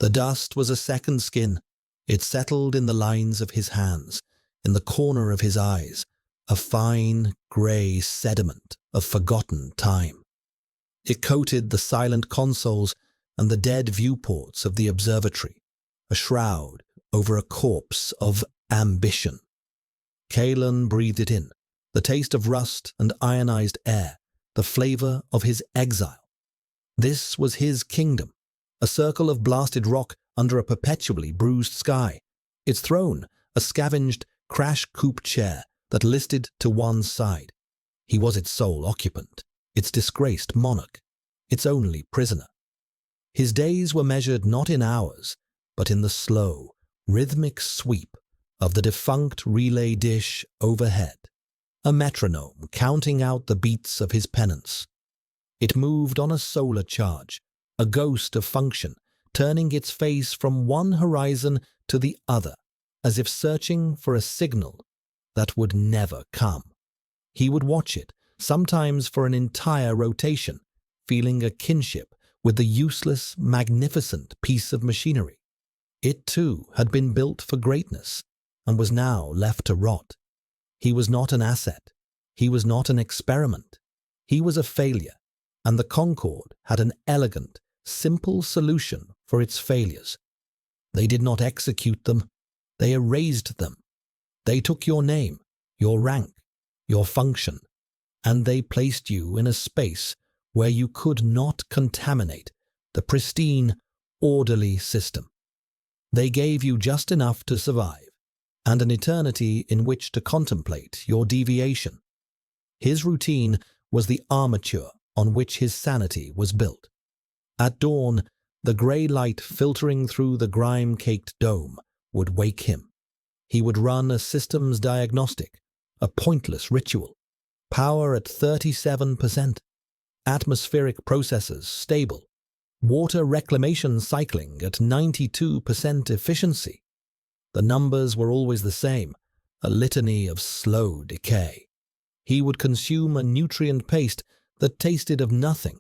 The dust was a second skin. It settled in the lines of his hands, in the corner of his eyes, a fine, grey sediment of forgotten time. It coated the silent consoles and the dead viewports of the observatory, a shroud over a corpse of ambition. Kalen breathed it in, the taste of rust and ionized air, the flavor of his exile. This was his kingdom, a circle of blasted rock under a perpetually bruised sky. Its throne, a scavenged, crash-coupe chair that listed to one side. He was its sole occupant, its disgraced monarch, its only prisoner. His days were measured not in hours, but in the slow, rhythmic sweep of the defunct relay dish overhead, a metronome counting out the beats of his penance. It moved on a solar charge, a ghost of function, turning its face from one horizon to the other, as if searching for a signal that would never come. He would watch it, sometimes for an entire rotation, feeling a kinship with the useless, magnificent piece of machinery. It too had been built for greatness, and was now left to rot. He was not an asset. He was not an experiment. He was a failure, and the Concord had an elegant, simple solution for its failures. They did not execute them. They erased them. They took your name, your rank, your function, and they placed you in a space where you could not contaminate the pristine, orderly system. They gave you just enough to survive, and an eternity in which to contemplate your deviation. His routine was the armature on which his sanity was built. At dawn, the grey light filtering through the grime-caked dome would wake him. He would run a systems diagnostic, a pointless ritual. Power at 37%. Atmospheric processes stable. Water reclamation cycling at 92% efficiency. The numbers were always the same, a litany of slow decay. He would consume a nutrient paste that tasted of nothing,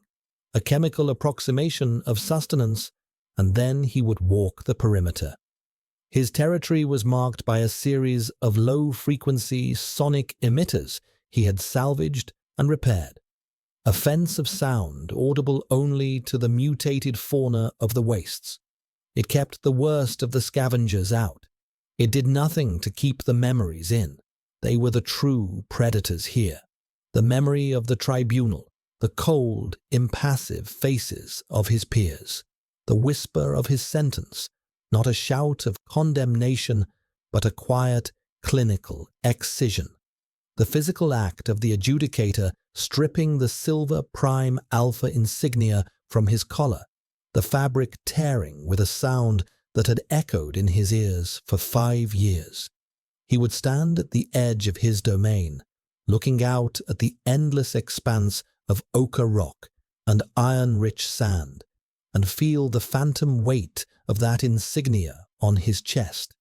a chemical approximation of sustenance, and then he would walk the perimeter. His territory was marked by a series of low-frequency sonic emitters he had salvaged and repaired. A fence of sound audible only to the mutated fauna of the wastes. It kept the worst of the scavengers out. It did nothing to keep the memories in. They were the true predators here. The memory of the tribunal, the cold, impassive faces of his peers, the whisper of his sentence, not a shout of condemnation, but a quiet, clinical excision. The physical act of the adjudicator stripping the silver prime alpha insignia from his collar, the fabric tearing with a sound that had echoed in his ears for 5 years. He would stand at the edge of his domain, looking out at the endless expanse of ochre rock and iron-rich sand, and feel the phantom weight of that insignia on his chest.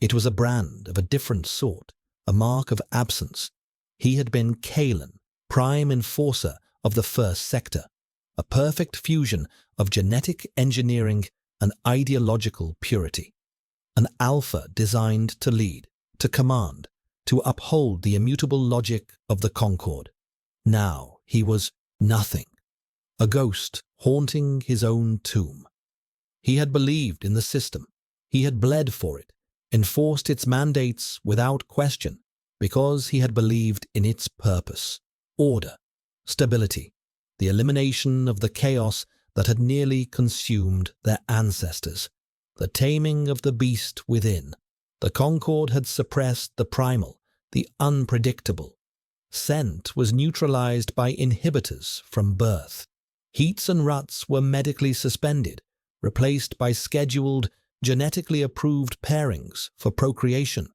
It was a brand of a different sort, a mark of absence. He had been Kalen, prime enforcer of the first sector, a perfect fusion of genetic engineering and ideological purity. An alpha designed to lead, to command, to uphold the immutable logic of the Concord. Now he was nothing, a ghost haunting his own tomb. He had believed in the system. He had bled for it, enforced its mandates without question, because he had believed in its purpose: order, stability, the elimination of the chaos that had nearly consumed their ancestors, the taming of the beast within. The Concord had suppressed the primal, the unpredictable. Scent was neutralized by inhibitors from birth. Heats and ruts were medically suspended, replaced by scheduled, genetically approved pairings for procreation.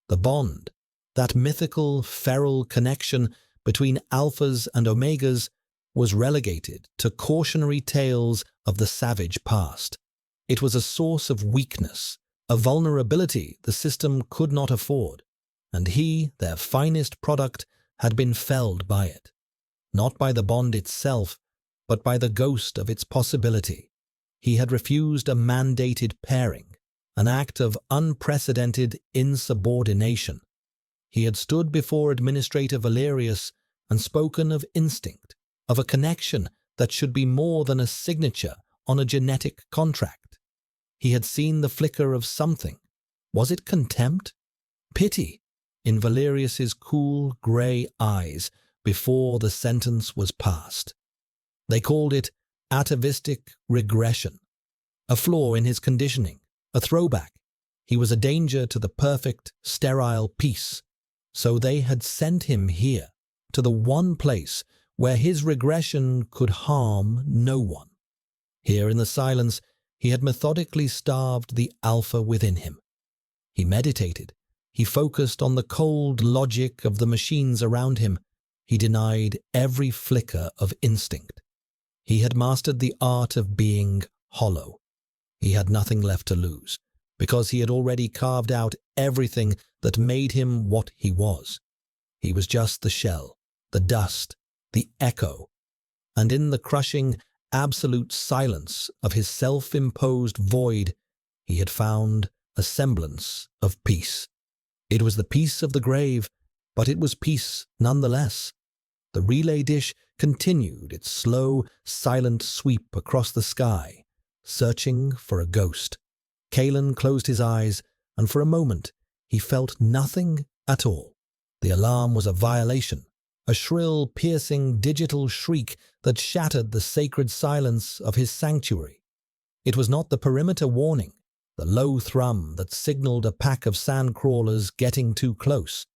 The bond, that mythical, feral connection between alphas and omegas, was relegated to cautionary tales of the savage past. It was a source of weakness, a vulnerability the system could not afford, and he, their finest product, had been felled by it. Not by the bond itself, but by the ghost of its possibility. He had refused a mandated pairing, an act of unprecedented insubordination. He had stood before Administrator Valerius and spoken of instinct, of a connection that should be more than a signature on a genetic contract. He had seen the flicker of something. Was it contempt? Pity in Valerius's cool, grey eyes before the sentence was passed. They called it atavistic regression, a flaw in his conditioning, a throwback. He was a danger to the perfect, sterile peace. So they had sent him here, to the one place where his regression could harm no one. Here in the silence, he had methodically starved the alpha within him. He meditated. He focused on the cold logic of the machines around him. He denied every flicker of instinct. He had mastered the art of being hollow. He had nothing left to lose, because he had already carved out everything that made him what he was. He was just the shell, the dust, the echo, and in the crushing, absolute silence of his self-imposed void, he had found a semblance of peace. It was the peace of the grave, but it was peace nonetheless. The relay dish continued its slow, silent sweep across the sky, searching for a ghost. Kalen closed his eyes, and for a moment he felt nothing at all. The alarm was a violation, a shrill, piercing digital shriek that shattered the sacred silence of his sanctuary. It was not the perimeter warning, the low thrum that signaled a pack of sandcrawlers getting too close.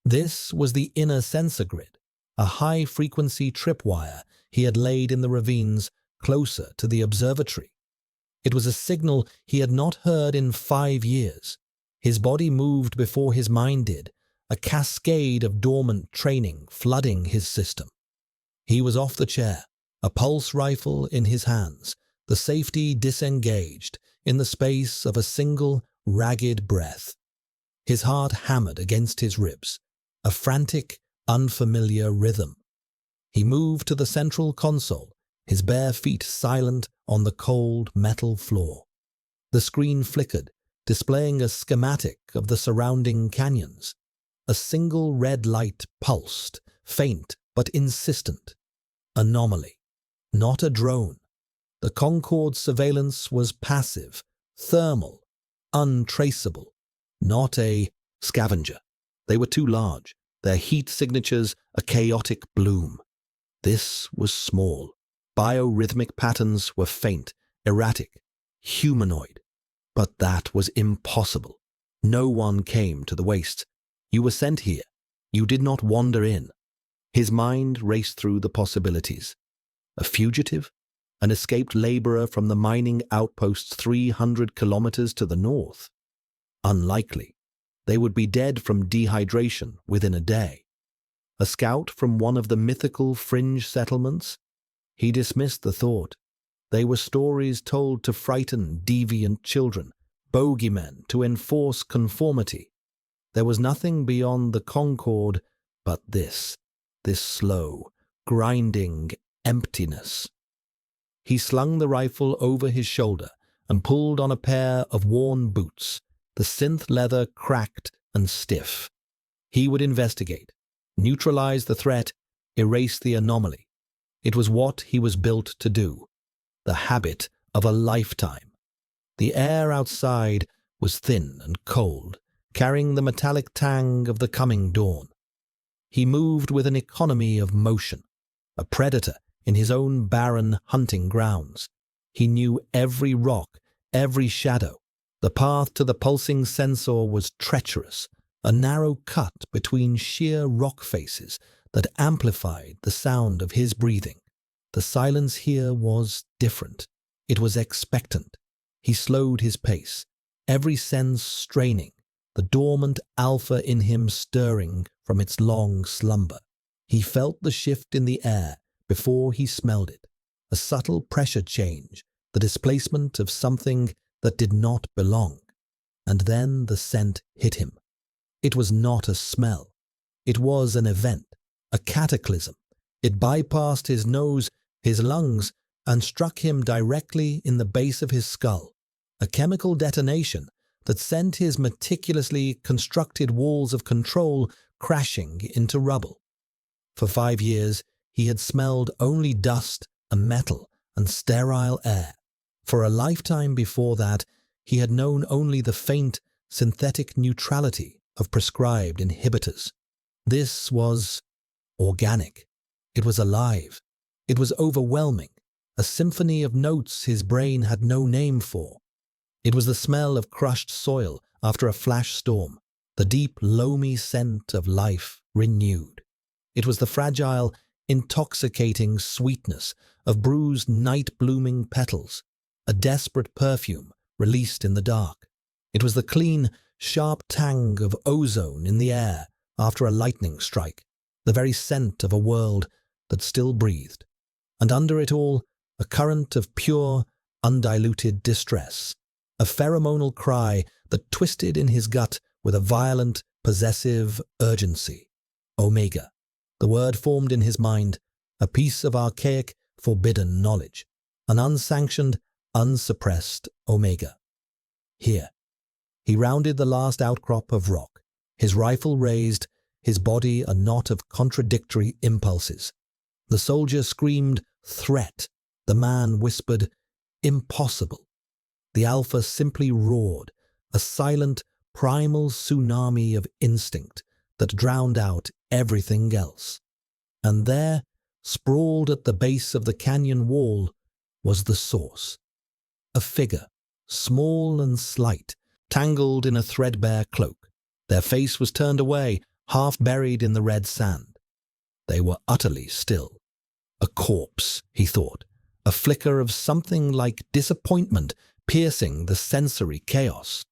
This was the inner sensor grid, a high-frequency tripwire he had laid in the ravines closer to the observatory. It was a signal he had not heard in 5 years. His body moved before his mind did, a cascade of dormant training flooding his system. He was off the chair, a pulse rifle in his hands, the safety disengaged in the space of a single, ragged breath. His heart hammered against his ribs, a frantic, unfamiliar rhythm. He moved to the central console, his bare feet silent on the cold metal floor. The screen flickered, displaying a schematic of the surrounding canyons. A single red light pulsed, faint but insistent. Anomaly, not a drone. The Concorde surveillance was passive, thermal, untraceable, not a scavenger. They were too large, their heat signatures a chaotic bloom. This was small. Biorhythmic patterns were faint, erratic, humanoid. But that was impossible. No one came to the waste. You were sent here. You did not wander in. His mind raced through the possibilities. A fugitive? An escaped laborer from the mining outposts 300 kilometers to the north? Unlikely. They would be dead from dehydration within a day. A scout from one of the mythical fringe settlements? He dismissed the thought. They were stories told to frighten deviant children, bogeymen to enforce conformity. There was nothing beyond the Concorde but this slow, grinding emptiness. He slung the rifle over his shoulder and pulled on a pair of worn boots, the synth leather cracked and stiff. He would investigate, neutralize the threat, erase the anomaly. It was what he was built to do, the habit of a lifetime. The air outside was thin and cold, carrying the metallic tang of the coming dawn. He moved with an economy of motion, a predator in his own barren hunting grounds. He knew every rock, every shadow. The path to the pulsing sensor was treacherous, a narrow cut between sheer rock faces that amplified the sound of his breathing. The silence here was different. It was expectant. He slowed his pace, every sense straining, the dormant alpha in him stirring from its long slumber. He felt the shift in the air before he smelled it, a subtle pressure change, the displacement of something that did not belong. And then the scent hit him. It was not a smell. It was an event, a cataclysm. It bypassed his nose, his lungs, and struck him directly in the base of his skull, a chemical detonation that sent his meticulously constructed walls of control crashing into rubble. For 5 years, he had smelled only dust and metal and sterile air. For a lifetime before that, he had known only the faint, synthetic neutrality of prescribed inhibitors. This was organic. It was alive. It was overwhelming, a symphony of notes his brain had no name for. It was the smell of crushed soil after a flash storm, the deep, loamy scent of life renewed. It was the fragile, intoxicating sweetness of bruised night-blooming petals, a desperate perfume released in the dark. It was the clean, sharp tang of ozone in the air after a lightning strike, the very scent of a world that still breathed. And under it all, a current of pure, undiluted distress, a pheromonal cry that twisted in his gut with a violent, possessive urgency. Omega. The word formed in his mind, a piece of archaic, forbidden knowledge, an unsanctioned, unsuppressed Omega. Here. He rounded the last outcrop of rock, his rifle raised, his body a knot of contradictory impulses. The soldier screamed, "Threat." The man whispered, "Impossible." The alpha simply roared, a silent, primal tsunami of instinct that drowned out everything else. And there, sprawled at the base of the canyon wall, was the source. A figure, small and slight, tangled in a threadbare cloak. Their face was turned away, half buried in the red sand. They were utterly still. A corpse, he thought, a flicker of something like disappointment piercing the sensory chaos.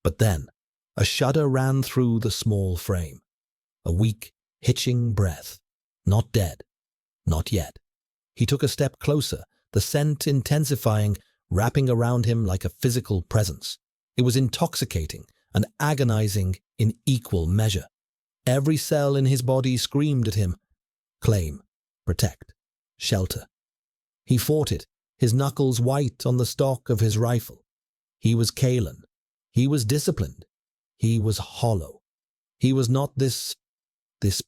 But then, a shudder ran through the small frame. A weak, hitching breath. Not dead. Not yet. He took a step closer, the scent intensifying, wrapping around him like a physical presence. It was intoxicating and agonizing in equal measure. Every cell in his body screamed at him. Claim. Protect. Shelter. He fought it, his knuckles white on the stock of his rifle. He was Kalen. He was disciplined. He was hollow. He was not this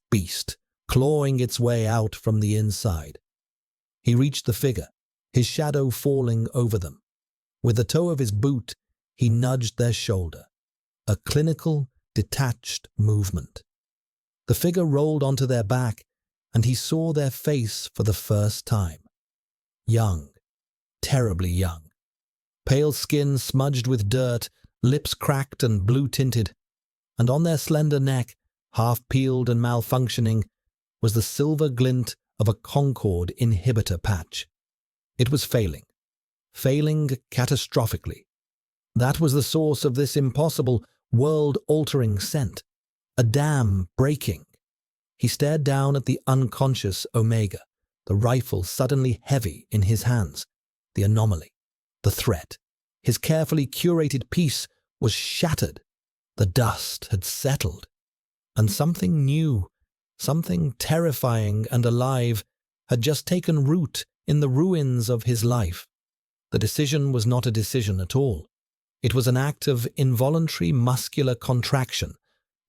beast, clawing its way out from the inside. He reached the figure, his shadow falling over them. With the toe of his boot, he nudged their shoulder. A clinical, detached movement. The figure rolled onto their back, and he saw their face for the first time. Young, terribly young. Pale skin smudged with dirt, lips cracked and blue-tinted, and on their slender neck, half-peeled and malfunctioning, was the silver glint of a Concord inhibitor patch. It was failing catastrophically. That was the source of this impossible, world-altering scent. A dam breaking. He stared down at the unconscious Omega, the rifle suddenly heavy in his hands. The anomaly, the threat. His carefully curated peace was shattered. The dust had settled. And something new, something terrifying and alive, had just taken root in the ruins of his life. The decision was not a decision at all. It was an act of involuntary muscular contraction,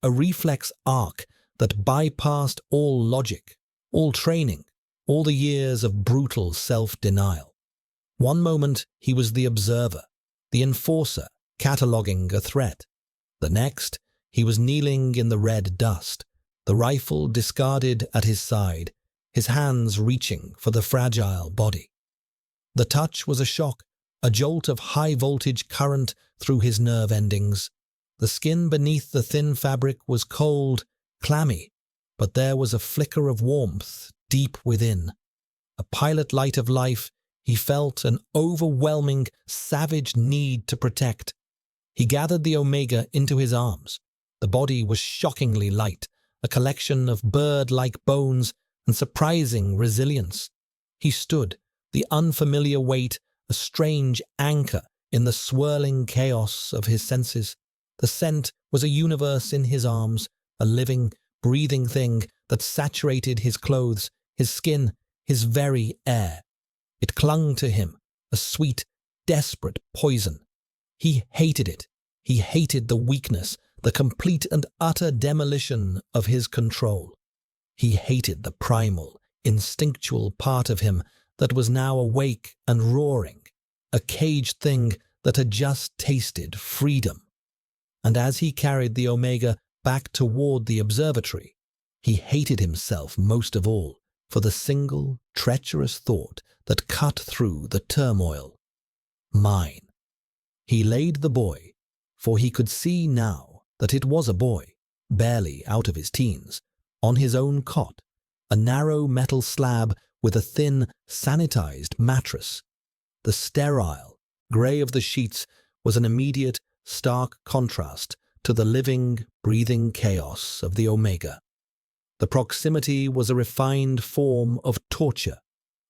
a reflex arc that bypassed all logic, all training, all the years of brutal self-denial. One moment he was the observer, the enforcer, cataloguing a threat. The next, he was kneeling in the red dust, the rifle discarded at his side, his hands reaching for the fragile body. The touch was a shock, a jolt of high-voltage current through his nerve endings. The skin beneath the thin fabric was cold, clammy, but there was a flicker of warmth deep within. A pilot light of life, he felt an overwhelming, savage need to protect. He gathered the Omega into his arms. The body was shockingly light, a collection of bird-like bones and surprising resilience. He stood, the unfamiliar weight a strange anchor in the swirling chaos of his senses. The scent was a universe in his arms, a living, breathing thing that saturated his clothes, his skin, his very air. It clung to him, a sweet, desperate poison. He hated it. He hated the weakness, the complete and utter demolition of his control. He hated the primal, instinctual part of him that was now awake and roaring, a caged thing that had just tasted freedom. And as he carried the Omega back toward the observatory, he hated himself most of all for the single, treacherous thought that cut through the turmoil. Mine. He laid the boy, for he could see now that it was a boy, barely out of his teens, on his own cot, a narrow metal slab with a thin, sanitized mattress. The sterile grey of the sheets was an immediate, stark contrast to the living, breathing chaos of the Omega. The proximity was a refined form of torture.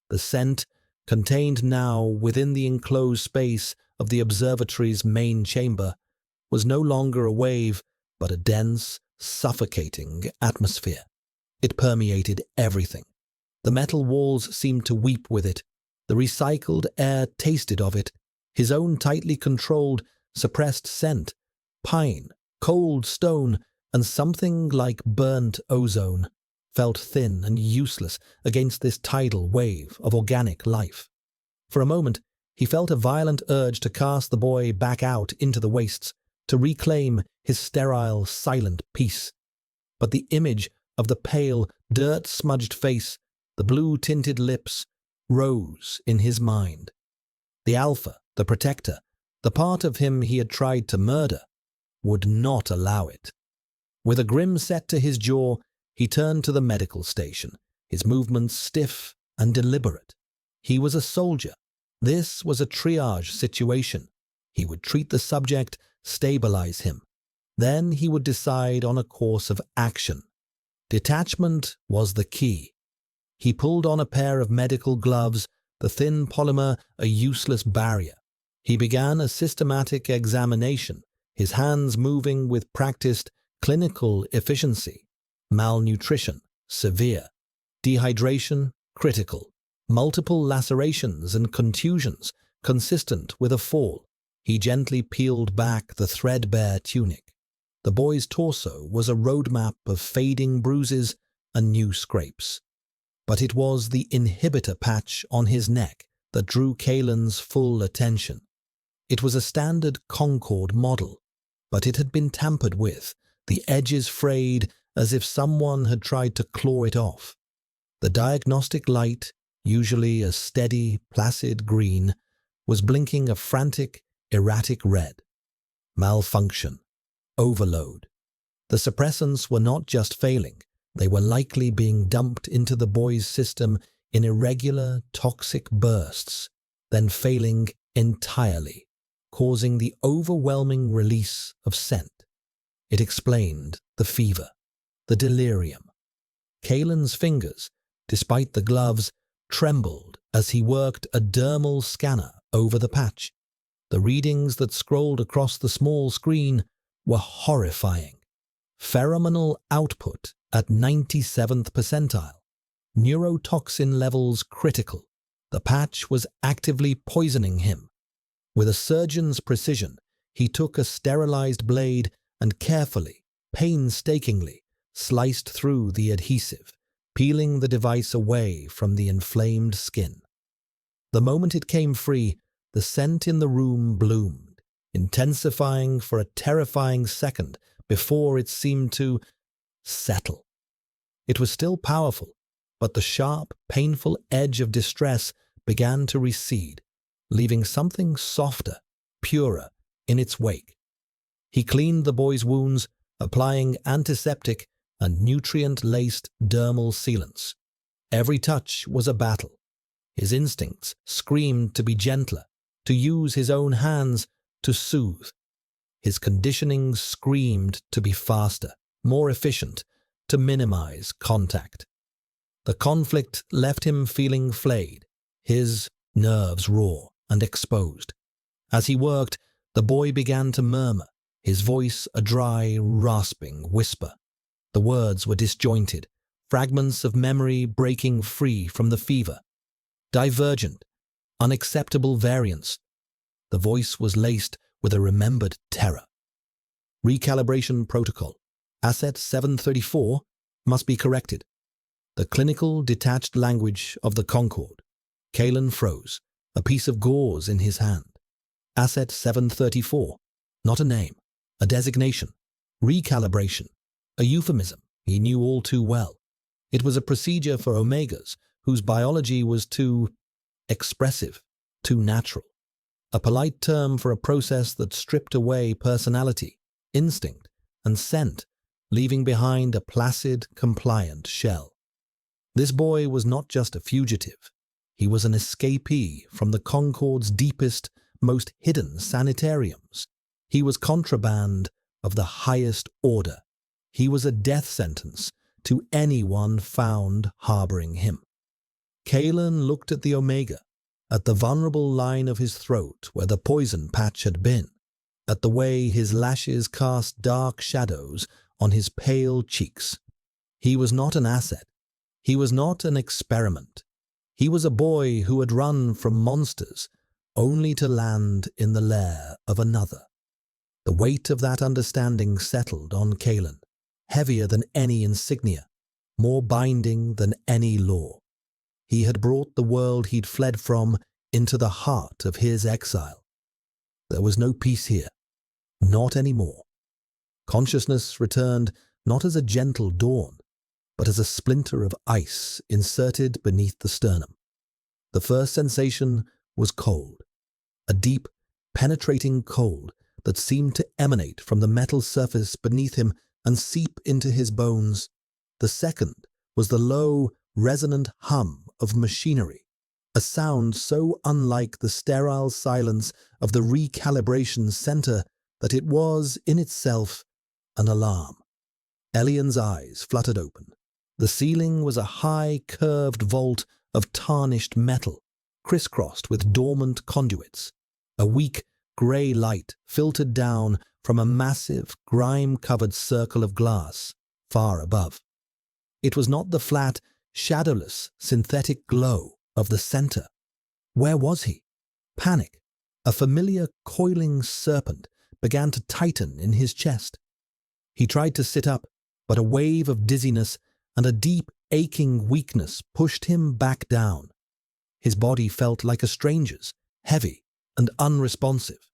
The scent, contained now within the enclosed space of the observatory's main chamber, was no longer a wave, but a dense, suffocating atmosphere. It permeated everything. The metal walls seemed to weep with it. The recycled air tasted of it. His own tightly controlled, suppressed scent, pine, cold stone, and something like burnt ozone, felt thin and useless against this tidal wave of organic life. For a moment, he felt a violent urge to cast the boy back out into the wastes, to reclaim his sterile, silent peace. But the image of the pale, dirt-smudged face, the blue-tinted lips, rose in his mind. The Alpha, the Protector, the part of him he had tried to murder, would not allow it. With a grim set to his jaw, he turned to the medical station, his movements stiff and deliberate. He was a soldier. This was a triage situation. He would treat the subject, stabilize him. Then he would decide on a course of action. Detachment was the key. He pulled on a pair of medical gloves, the thin polymer a useless barrier. He began a systematic examination, his hands moving with practiced clinical efficiency. Malnutrition, severe. Dehydration, critical. Multiple lacerations and contusions, consistent with a fall. He gently peeled back the threadbare tunic. The boy's torso was a roadmap of fading bruises and new scrapes. But it was the inhibitor patch on his neck that drew Kalen's full attention. It was a standard Concord model, but it had been tampered with, the edges frayed as if someone had tried to claw it off. The diagnostic light, usually a steady, placid green, was blinking a frantic, erratic red. Malfunction. Overload. The suppressants were not just failing, they were likely being dumped into the boy's system in irregular, toxic bursts, then failing entirely, causing the overwhelming release of scent. It explained the fever, the delirium. Kalen's fingers, despite the gloves, trembled as he worked a dermal scanner over the patch. The readings that scrolled across the small screen were horrifying. Pheromonal output at 97th percentile. Neurotoxin levels critical. The patch was actively poisoning him. With a surgeon's precision, he took a sterilized blade and carefully, painstakingly, sliced through the adhesive, peeling the device away from the inflamed skin. The moment it came free, the scent in the room bloomed, intensifying for a terrifying second before it seemed to settle. It was still powerful, but the sharp, painful edge of distress began to recede, leaving something softer, purer, in its wake. He cleaned the boy's wounds, applying antiseptic and nutrient-laced dermal sealants. Every touch was a battle. His instincts screamed to be gentler, to use his own hands to soothe. His conditioning screamed to be faster, more efficient, to minimize contact. The conflict left him feeling flayed, his nerves raw and exposed. As he worked, the boy began to murmur, his voice a dry, rasping whisper. The words were disjointed, fragments of memory breaking free from the fever. Divergent, unacceptable variance. The voice was laced with a remembered terror. Recalibration protocol. Asset 734 must be corrected. The clinical, detached language of the Concord. Kalen froze, a piece of gauze in his hand. Asset 734. Not a name, a designation. Recalibration. A euphemism he knew all too well. It was a procedure for Omegas whose biology was too expressive, too natural. A polite term for a process that stripped away personality, instinct, and scent, leaving behind a placid, compliant shell. This boy was not just a fugitive. He was an escapee from the Concord's deepest, most hidden sanitariums. He was contraband of the highest order. He was a death sentence to anyone found harboring him. Kalen looked at the Omega, at the vulnerable line of his throat where the poison patch had been, at the way his lashes cast dark shadows on his pale cheeks. He was not an asset. He was not an experiment. He was a boy who had run from monsters only to land in the lair of another. The weight of that understanding settled on Kalen, heavier than any insignia, more binding than any law. He had brought the world he'd fled from into the heart of his exile. There was no peace here, not anymore. Consciousness returned not as a gentle dawn, but as a splinter of ice inserted beneath the sternum. The first sensation was cold, a deep, penetrating cold that seemed to emanate from the metal surface beneath him and seep into his bones. The second was the low, resonant hum of machinery, a sound so unlike the sterile silence of the recalibration center that it was, in itself, an alarm. Elian's eyes fluttered open. The ceiling was a high, curved vault of tarnished metal, crisscrossed with dormant conduits. A weak, grey light filtered down from a massive, grime-covered circle of glass far above. It was not the flat, shadowless, synthetic glow of the center. Where was he? Panic, a familiar coiling serpent, began to tighten in his chest. He tried to sit up, but a wave of dizziness and a deep, aching weakness pushed him back down. His body felt like a stranger's, heavy and unresponsive.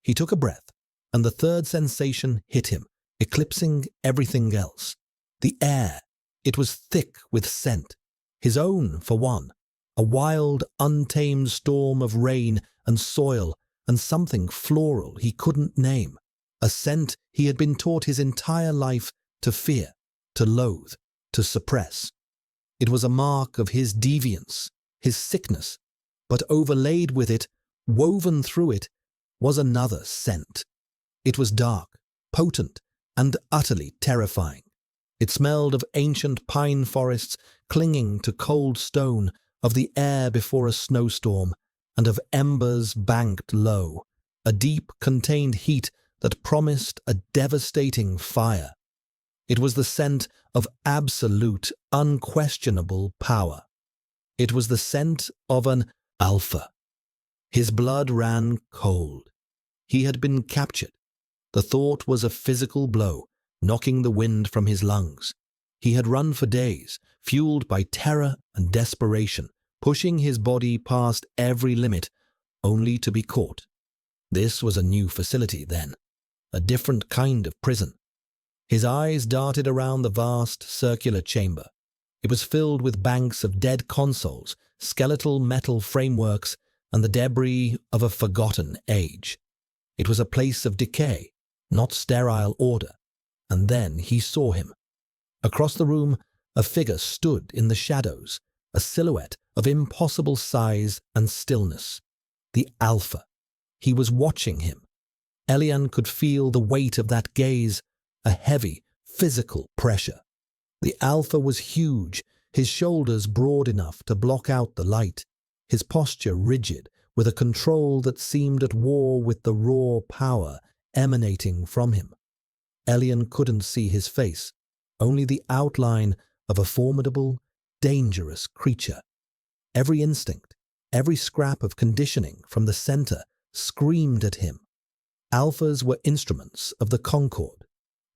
He took a breath, and the third sensation hit him, eclipsing everything else. The air. It was thick with scent. His own, for one. A wild, untamed storm of rain and soil and something floral he couldn't name. A scent he had been taught his entire life to fear, to loathe, to suppress. It was a mark of his deviance, his sickness, but overlaid with it, woven through it, was another scent. It was dark, potent, and utterly terrifying. It smelled of ancient pine forests clinging to cold stone, of the air before a snowstorm, and of embers banked low, a deep, contained heat that promised a devastating fire. It was the scent of absolute, unquestionable power. It was the scent of an alpha. His blood ran cold. He had been captured. The thought was a physical blow, knocking the wind from his lungs. He had run for days, fueled by terror and desperation, pushing his body past every limit, only to be caught. This was a new facility then, a different kind of prison. His eyes darted around the vast, circular chamber. It was filled with banks of dead consoles, skeletal metal frameworks, and the debris of a forgotten age. It was a place of decay, not sterile order. And then he saw him. Across the room, a figure stood in the shadows, a silhouette of impossible size and stillness. The Alpha. He was watching him. Elian could feel the weight of that gaze, a heavy, physical pressure. The Alpha was huge, his shoulders broad enough to block out the light, his posture rigid, with a control that seemed at war with the raw power emanating from him. Elian couldn't see his face, only the outline of a formidable, dangerous creature. Every instinct, Every scrap of conditioning from the center screamed at him. Alphas were instruments of the concord.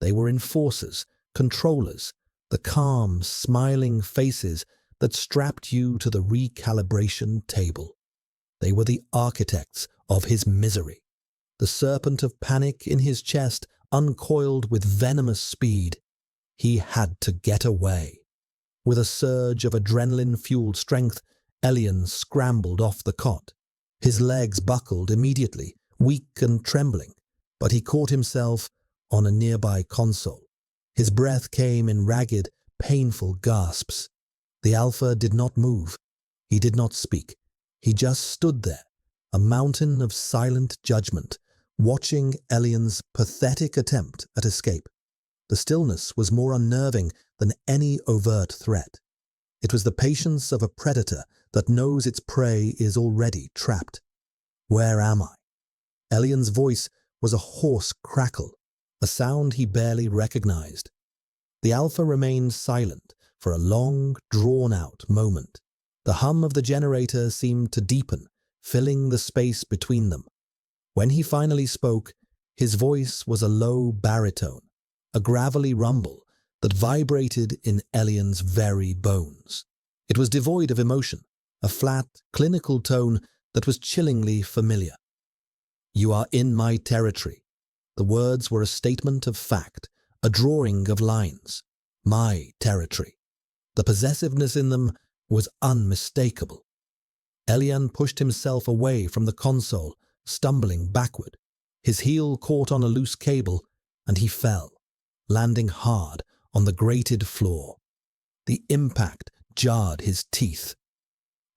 They were enforcers, controllers, the calm, smiling faces that strapped you to the recalibration table. They were the architects of his misery. The serpent of panic in his chest uncoiled with venomous speed. He had to get away. With a surge of adrenaline-fueled strength, Elian scrambled off the cot. His legs buckled immediately, weak and trembling, but he caught himself on a nearby console. His breath came in ragged, painful gasps. The Alpha did not move. He did not speak. He just stood there, a mountain of silent judgment, watching Elian's pathetic attempt at escape. The stillness was more unnerving than any overt threat. It was the patience of a predator that knows its prey is already trapped. Where am I? Elian's voice was a hoarse crackle, a sound he barely recognized. The Alpha remained silent for a long, drawn-out moment. The hum of the generator seemed to deepen, filling the space between them. When he finally spoke, his voice was a low baritone, a gravelly rumble that vibrated in Elian's very bones. It was devoid of emotion, a flat, clinical tone that was chillingly familiar. "You are in my territory." The words were a statement of fact, a drawing of lines. My territory. The possessiveness in them was unmistakable. Elian pushed himself away from the console, stumbling backward. His heel caught on a loose cable, and he fell, landing hard on the grated floor. The impact jarred his teeth.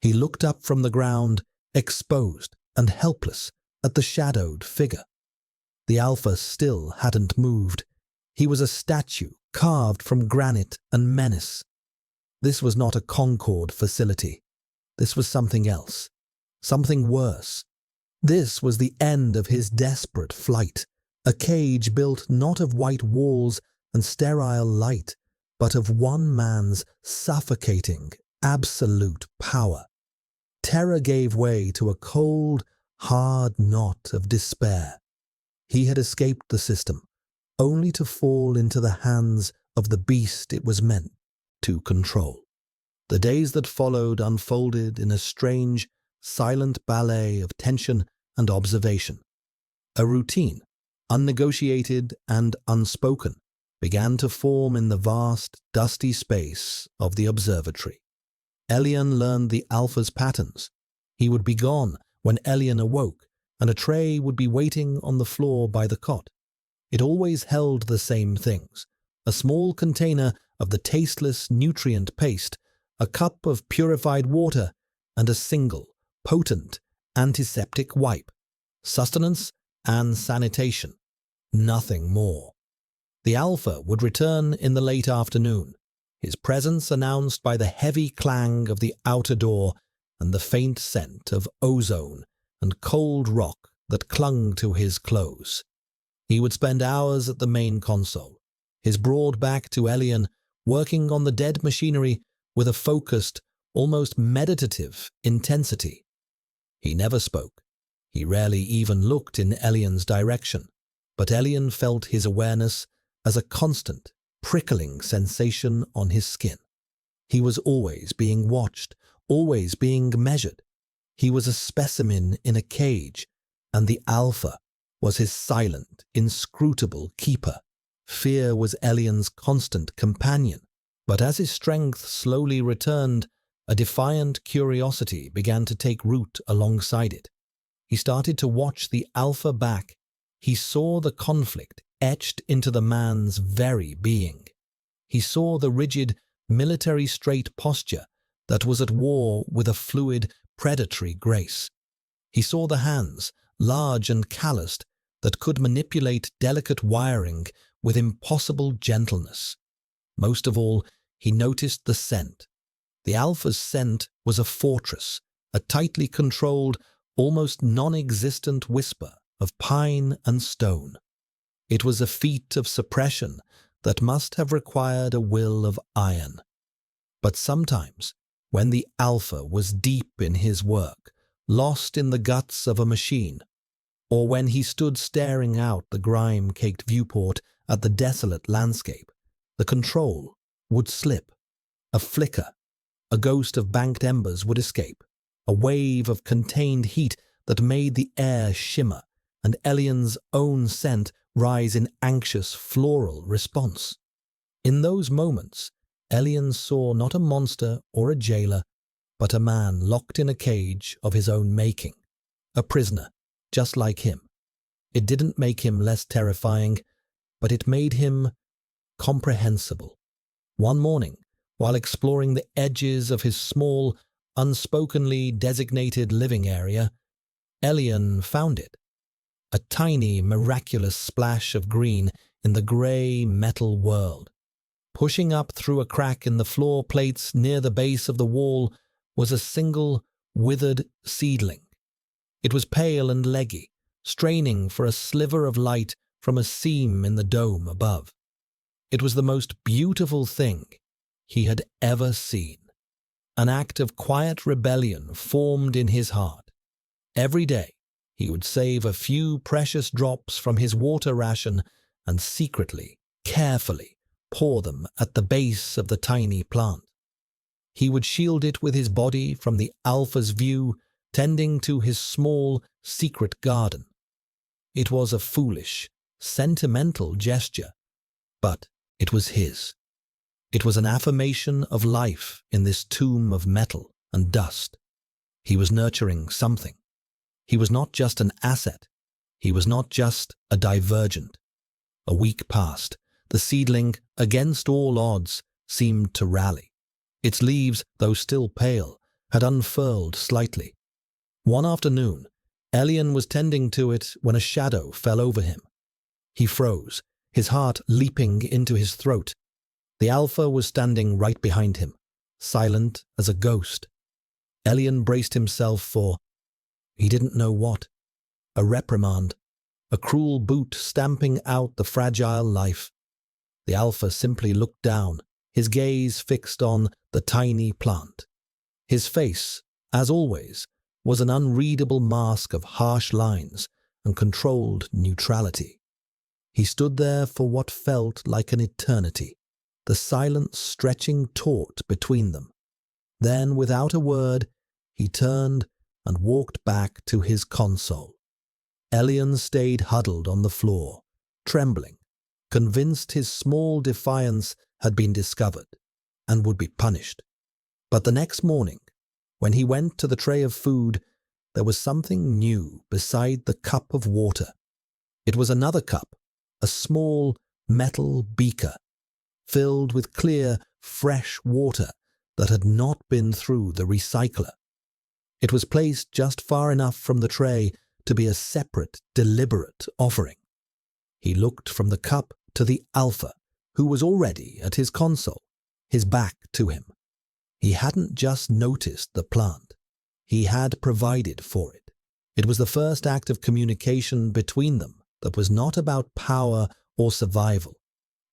He looked up from the ground, exposed and helpless, at the shadowed figure. The Alpha still hadn't moved. He was a statue carved from granite and menace. This was not a Concord facility. This was something else, something worse. This was the end of his desperate flight, a cage built not of white walls and sterile light, but of one man's suffocating, absolute power. Terror gave way to a cold, hard knot of despair. He had escaped the system, only to fall into the hands of the beast it was meant to control. The days that followed unfolded in a strange, silent ballet of tension and observation. A routine, unnegotiated and unspoken, began to form in the vast, dusty space of the observatory. Elian learned the Alpha's patterns. He would be gone when Elian awoke, and a tray would be waiting on the floor by the cot. It always held the same things: a small container of the tasteless nutrient paste, a cup of purified water, and a single, potent, antiseptic wipe. Sustenance and sanitation. Nothing more. The Alpha would return in the late afternoon, his presence announced by the heavy clang of the outer door and the faint scent of ozone and cold rock that clung to his clothes. He would spend hours at the main console, his broad back to Elian, working on the dead machinery with a focused, almost meditative intensity. He never spoke. He rarely even looked in Elian's direction, but Elian felt his awareness as a constant, prickling sensation on his skin. He was always being watched, always being measured. He was a specimen in a cage, and the Alpha was his silent, inscrutable keeper. Fear was Elian's constant companion, but as his strength slowly returned, a defiant curiosity began to take root alongside it. He started to watch the Alpha back. He saw the conflict etched into the man's very being. He saw the rigid, military-straight posture that was at war with a fluid, predatory grace. He saw the hands, large and calloused, that could manipulate delicate wiring with impossible gentleness. Most of all, he noticed the scent. The Alpha's scent was a fortress, a tightly controlled, almost non-existent whisper of pine and stone. It was a feat of suppression that must have required a will of iron. But sometimes when the alpha was deep in his work, lost in the guts of a machine, or when he stood staring out the grime-caked viewport at the desolate landscape, the control would slip. A flicker, a ghost of banked embers would escape, a wave of contained heat that made the air shimmer, and Elian's own scent rise in anxious floral response. In those moments, Elian saw not a monster or a jailer, but a man locked in a cage of his own making, a prisoner, just like him. It didn't make him less terrifying, but it made him comprehensible. One morning, while exploring the edges of his small, unspokenly designated living area, Elian found it. A tiny, miraculous splash of green in the grey metal world. Pushing up through a crack in the floor plates near the base of the wall was a single, withered seedling. It was pale and leggy, straining for a sliver of light from a seam in the dome above. It was the most beautiful thing he had ever seen. An act of quiet rebellion formed in his heart. Every day, he would save a few precious drops from his water ration and secretly, carefully, pour them at the base of the tiny plant. He would shield it with his body from the alpha's view, tending to his small, secret garden. It was a foolish, sentimental gesture, but it was his. It was an affirmation of life in this tomb of metal and dust. He was nurturing something. He was not just an asset. He was not just a divergent. A week passed. The seedling, against all odds, seemed to rally. Its leaves, though still pale, had unfurled slightly. One afternoon, Elian was tending to it when a shadow fell over him. He froze, his heart leaping into his throat. The alpha was standing right behind him, silent as a ghost. Elian braced himself for, he didn't know what, a reprimand, a cruel boot stamping out the fragile life. The alpha simply looked down, his gaze fixed on the tiny plant. His face, as always, was an unreadable mask of harsh lines and controlled neutrality. He stood there for what felt like an eternity, the silence stretching taut between them. Then, without a word, he turned and walked back to his console. Elian stayed huddled on the floor, trembling, convinced his small defiance had been discovered and would be punished. But the next morning, when he went to the tray of food, there was something new beside the cup of water. It was another cup, a small metal beaker, filled with clear, fresh water that had not been through the recycler. It was placed just far enough from the tray to be a separate, deliberate offering. He looked from the cup to the alpha, who was already at his console, his back to him. He hadn't just noticed the plant. He had provided for it. It was the first act of communication between them that was not about power or survival.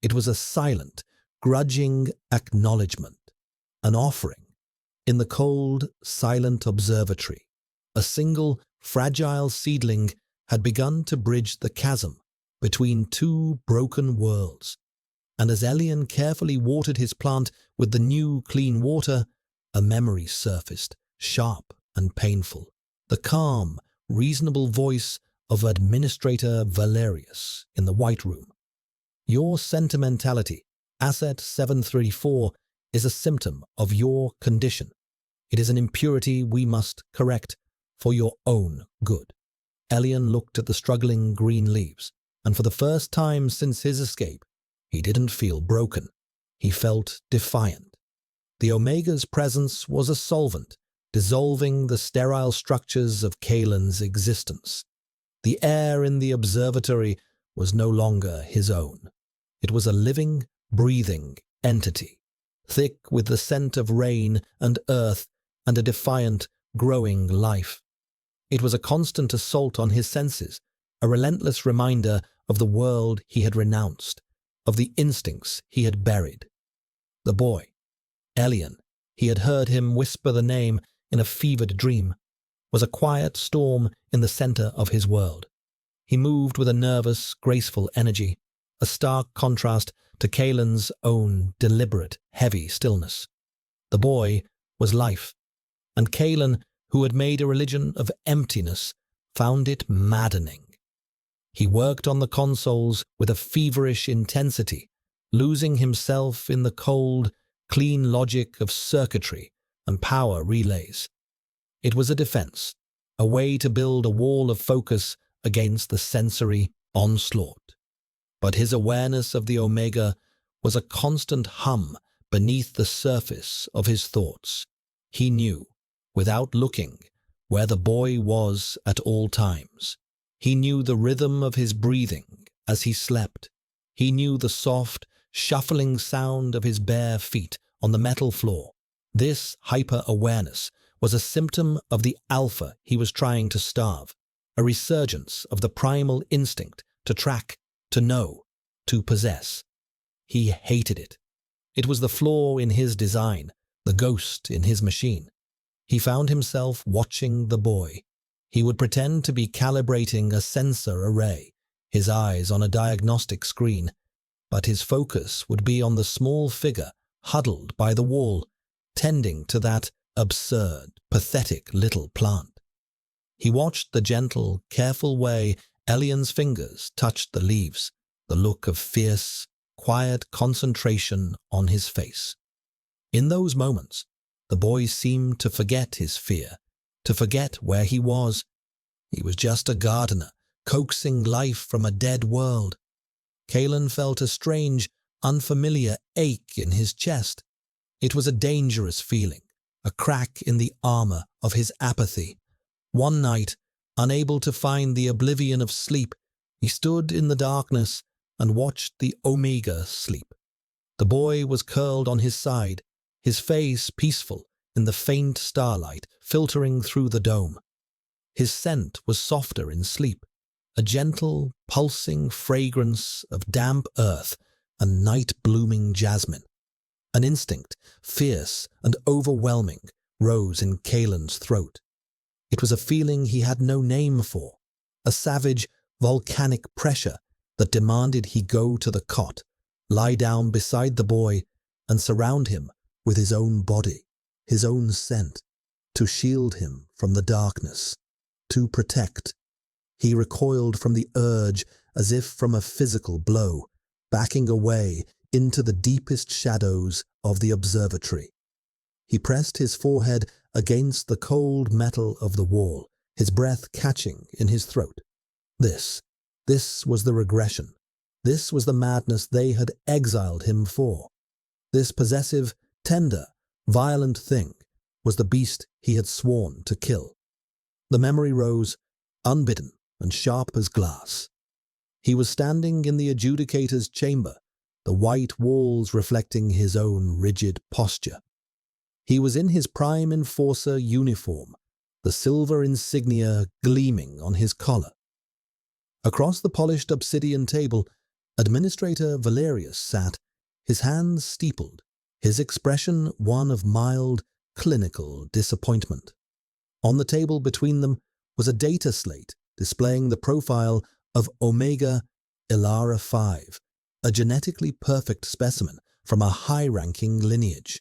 It was a silent, grudging acknowledgement, an offering. In the cold, silent observatory, a single, fragile seedling had begun to bridge the chasm between two broken worlds. And as Elian carefully watered his plant with the new, clean water, a memory surfaced, sharp and painful. The calm, reasonable voice of Administrator Valerius in the White Room. Your sentimentality, Asset 734, is a symptom of your condition. It is an impurity we must correct for your own good. Elian looked at the struggling green leaves, and for the first time since his escape, he didn't feel broken. He felt defiant. The Omega's presence was a solvent, dissolving the sterile structures of Kalen's existence. The air in the observatory was no longer his own. It was a living, breathing entity, thick with the scent of rain and earth and a defiant, growing life. It was a constant assault on his senses, a relentless reminder of the world he had renounced, of the instincts he had buried. The boy, Elian, he had heard him whisper the name in a fevered dream, was a quiet storm in the center of his world. He moved with a nervous, graceful energy, a stark contrast to Kalen's own deliberate, heavy stillness. The boy was life, and Kalen, who had made a religion of emptiness, found it maddening. He worked on the consoles with a feverish intensity, losing himself in the cold, clean logic of circuitry and power relays. It was a defense, a way to build a wall of focus against the sensory onslaught. But his awareness of the Omega was a constant hum beneath the surface of his thoughts. He knew, without looking, where the boy was at all times. He knew the rhythm of his breathing as he slept. He knew the soft, shuffling sound of his bare feet on the metal floor. This hyper-awareness was a symptom of the alpha he was trying to starve, a resurgence of the primal instinct to track, to know, to possess. He hated it. It was the flaw in his design, the ghost in his machine. He found himself watching the boy. He would pretend to be calibrating a sensor array, his eyes on a diagnostic screen, but his focus would be on the small figure huddled by the wall, tending to that absurd, pathetic little plant. He watched the gentle, careful way Elian's fingers touched the leaves, the look of fierce, quiet concentration on his face. In those moments, the boy seemed to forget his fear, to forget where he was. He was just a gardener, coaxing life from a dead world. Kalen felt a strange, unfamiliar ache in his chest. It was a dangerous feeling, a crack in the armor of his apathy. One night, unable to find the oblivion of sleep, he stood in the darkness and watched the Omega sleep. The boy was curled on his side, his face peaceful in the faint starlight filtering through the dome. His scent was softer in sleep, a gentle, pulsing fragrance of damp earth and night-blooming jasmine. An instinct, fierce and overwhelming, rose in Kalen's throat. It was a feeling he had no name for, a savage, volcanic pressure that demanded he go to the cot, lie down beside the boy, and surround him with his own body, his own scent, to shield him from the darkness, to protect. He recoiled from the urge as if from a physical blow, backing away into the deepest shadows of the observatory. He pressed his forehead against the cold metal of the wall, his breath catching in his throat. This was the regression. This was the madness they had exiled him for. This possessive, tender, violent thing was the beast he had sworn to kill. The memory rose, unbidden and sharp as glass. He was standing in the adjudicator's chamber, the white walls reflecting his own rigid posture. He was in his prime enforcer uniform, the silver insignia gleaming on his collar. Across the polished obsidian table, Administrator Valerius sat, his hands steepled, his expression one of mild, clinical disappointment. On the table between them was a data slate displaying the profile of Omega Ilara 5, a genetically perfect specimen from a high-ranking lineage,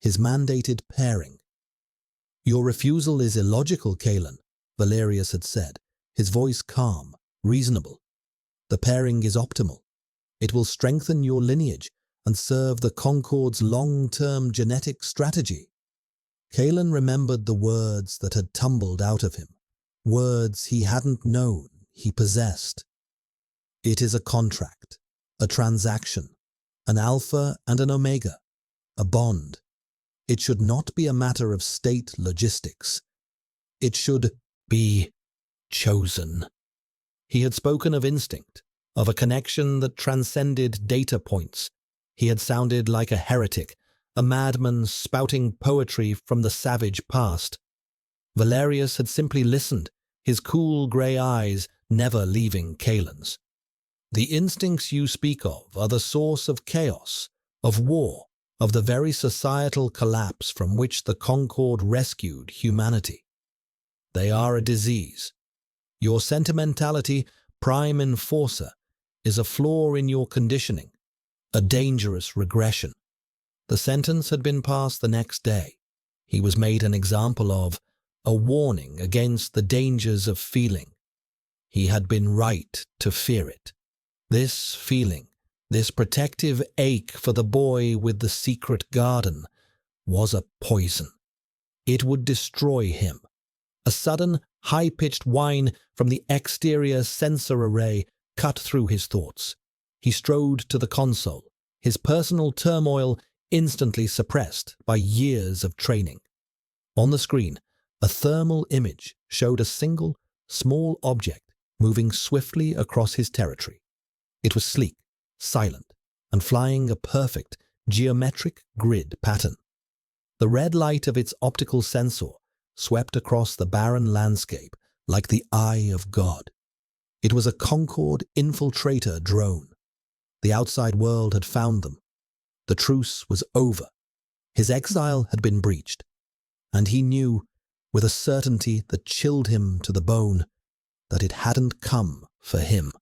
his mandated pairing. "Your refusal is illogical, Kalen," Valerius had said, his voice calm, reasonable. "The pairing is optimal. It will strengthen your lineage and serve the Concord's long-term genetic strategy." Kalen remembered the words that had tumbled out of him, words he hadn't known he possessed. It is a contract, a transaction, an alpha and an omega, a bond. It should not be a matter of state logistics. It should be chosen. He had spoken of instinct, of a connection that transcended data points. He had sounded like a heretic, a madman spouting poetry from the savage past. Valerius had simply listened, his cool grey eyes never leaving Kalen's. "The instincts you speak of are the source of chaos, of war, of the very societal collapse from which the Concord rescued humanity. They are a disease. Your sentimentality, prime enforcer, is a flaw in your conditioning, a dangerous regression. The sentence had been passed the next day. He was made an example of, a warning against the dangers of feeling. He had been right to fear it. This feeling, this protective ache for the boy with the secret garden, was a poison. It would destroy him. A sudden, high-pitched whine from the exterior sensor array cut through his thoughts. He strode to the console, his personal turmoil instantly suppressed by years of training. On the screen, a thermal image showed a single, small object moving swiftly across his territory. It was sleek, silent, and flying a perfect, geometric grid pattern. The red light of its optical sensor swept across the barren landscape like the eye of God. It was a Concord infiltrator drone. The outside world had found them. The truce was over. His exile had been breached, and he knew, with a certainty that chilled him to the bone, that it hadn't come for him.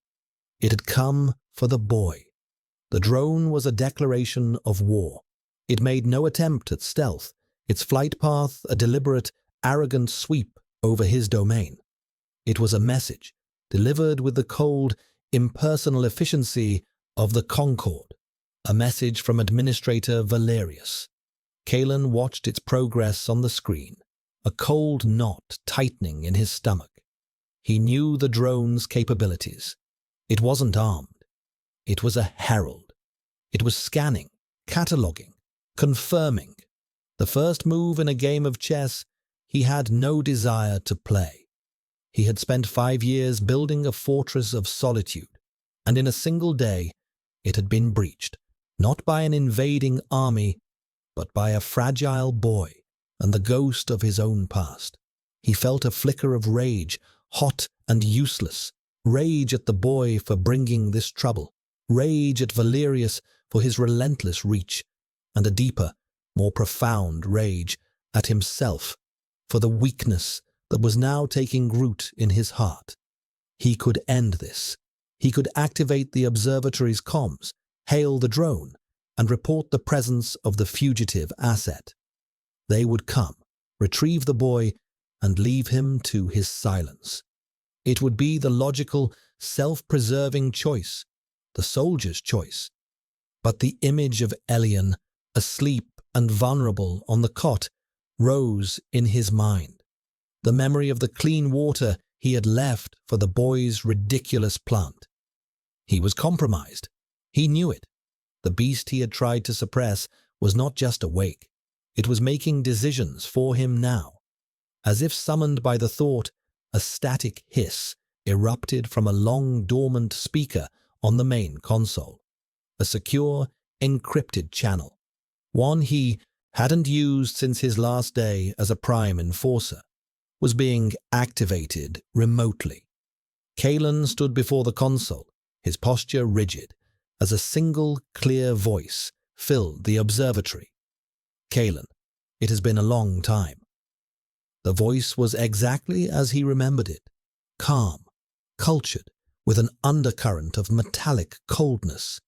It had come for the boy. The drone was a declaration of war. It made no attempt at stealth, its flight path a deliberate, arrogant sweep over his domain. It was a message, delivered with the cold, impersonal efficiency of the Concord, a message from Administrator Valerius. Kalen watched its progress on the screen, a cold knot tightening in his stomach. He knew the drone's capabilities. It wasn't armed. It was a herald. It was scanning, cataloging, confirming. The first move in a game of chess he had no desire to play. He had spent 5 years building a fortress of solitude, and in a single day it had been breached, not by an invading army, but by a fragile boy and the ghost of his own past. He felt a flicker of rage, hot and useless, rage at the boy for bringing this trouble, rage at Valerius for his relentless reach, and a deeper, more profound rage at himself for the weakness that was now taking root in his heart. He could end this. He could activate the observatory's comms, hail the drone, and report the presence of the fugitive asset. They would come, retrieve the boy, and leave him to his silence. It would be the logical, self-preserving choice, the soldier's choice. But the image of Elian, asleep and vulnerable on the cot, rose in his mind. The memory of the clean water he had left for the boy's ridiculous plant. He was compromised. He knew it. The beast he had tried to suppress was not just awake. It was making decisions for him now. As if summoned by the thought, a static hiss erupted from a long dormant speaker on the main console. A secure, encrypted channel. One he hadn't used since his last day as a prime enforcer, was being activated remotely. Kalen stood before the console, his posture rigid, as a single, clear voice filled the observatory. Kalen, it has been a long time. The voice was exactly as he remembered it, calm, cultured, with an undercurrent of metallic coldness.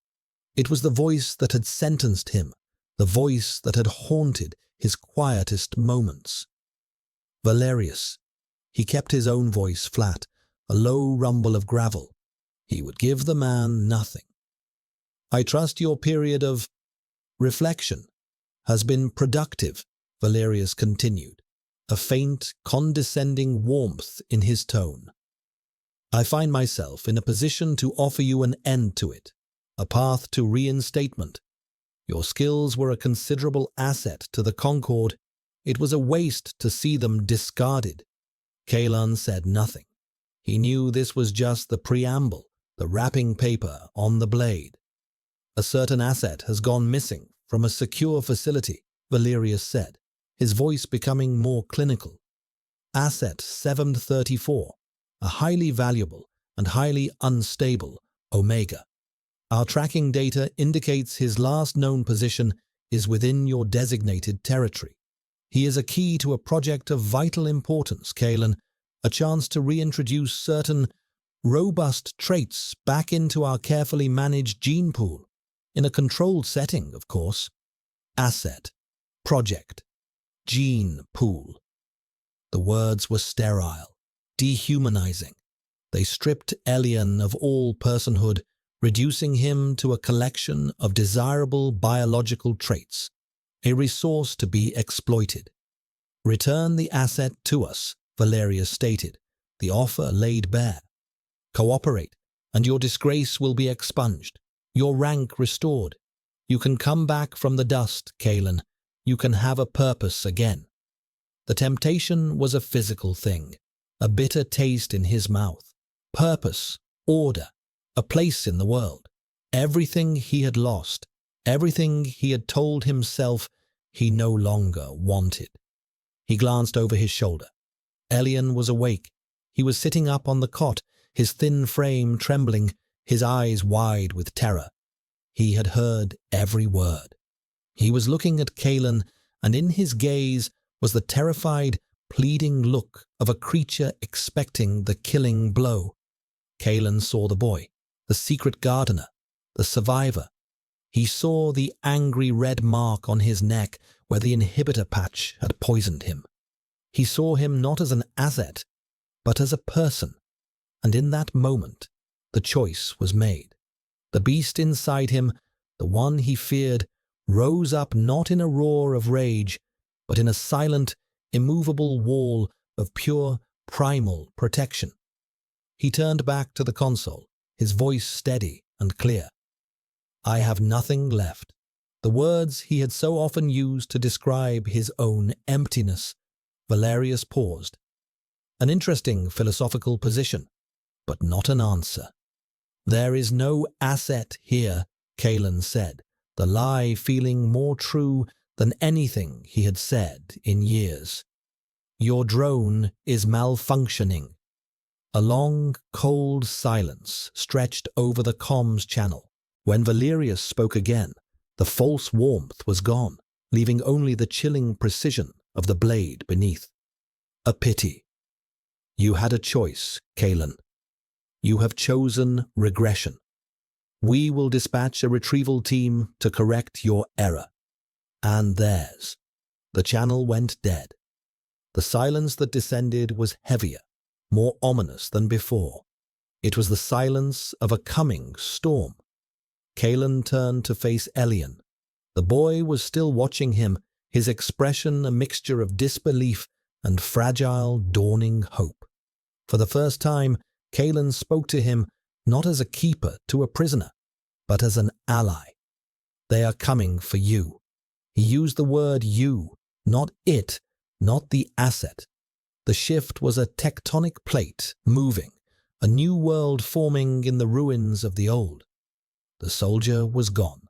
It was the voice that had sentenced him, the voice that had haunted his quietest moments. Valerius. He kept his own voice flat, a low rumble of gravel. He would give the man nothing. I trust your period of reflection has been productive, Valerius continued, a faint, condescending warmth in his tone. I find myself in a position to offer you an end to it, a path to reinstatement. Your skills were a considerable asset to the Concord. It was a waste to see them discarded. Kalen said nothing. He knew this was just the preamble, the wrapping paper on the blade. A certain asset has gone missing from a secure facility, Valerius said, his voice becoming more clinical. Asset 734, a highly valuable and highly unstable Omega. Our tracking data indicates his last known position is within your designated territory. He is a key to a project of vital importance, Kalen, a chance to reintroduce certain robust traits back into our carefully managed gene pool, in a controlled setting, of course. Asset, project, gene pool. The words were sterile, dehumanizing. They stripped Elian of all personhood, reducing him to a collection of desirable biological traits, a resource to be exploited. Return the asset to us, Valerius stated, the offer laid bare. Cooperate, and your disgrace will be expunged, your rank restored. You can come back from the dust, Kalen. You can have a purpose again. The temptation was a physical thing, a bitter taste in his mouth. Purpose, order, a place in the world. Everything he had lost, everything he had told himself he no longer wanted. He glanced over his shoulder. Elian was awake. He was sitting up on the cot, his thin frame trembling, his eyes wide with terror. He had heard every word. He was looking at Kalen, and in his gaze was the terrified, pleading look of a creature expecting the killing blow. Kalen saw the boy, the secret gardener, the survivor. He saw the angry red mark on his neck where the inhibitor patch had poisoned him. He saw him not as an asset, but as a person. And in that moment, the choice was made. The beast inside him, the one he feared, rose up not in a roar of rage, but in a silent, immovable wall of pure, primal protection. He turned back to the console, his voice steady and clear. I have nothing left. The words he had so often used to describe his own emptiness. Valerius paused. An interesting philosophical position, but not an answer. There is no asset here, Kalen said, the lie feeling more true than anything he had said in years. Your drone is malfunctioning. A long, cold silence stretched over the comms channel. When Valerius spoke again, the false warmth was gone, leaving only the chilling precision of the blade beneath. A pity. You had a choice, Kalen. You have chosen regression. We will dispatch a retrieval team to correct your error. And theirs. The channel went dead. The silence that descended was heavier, more ominous than before. It was the silence of a coming storm. Kalen turned to face Elian. The boy was still watching him, his expression a mixture of disbelief and fragile, dawning hope. For the first time, Kalen spoke to him not as a keeper to a prisoner, but as an ally. They are coming for you. He used the word you, not it, not the asset. The shift was a tectonic plate moving, a new world forming in the ruins of the old. The soldier was gone.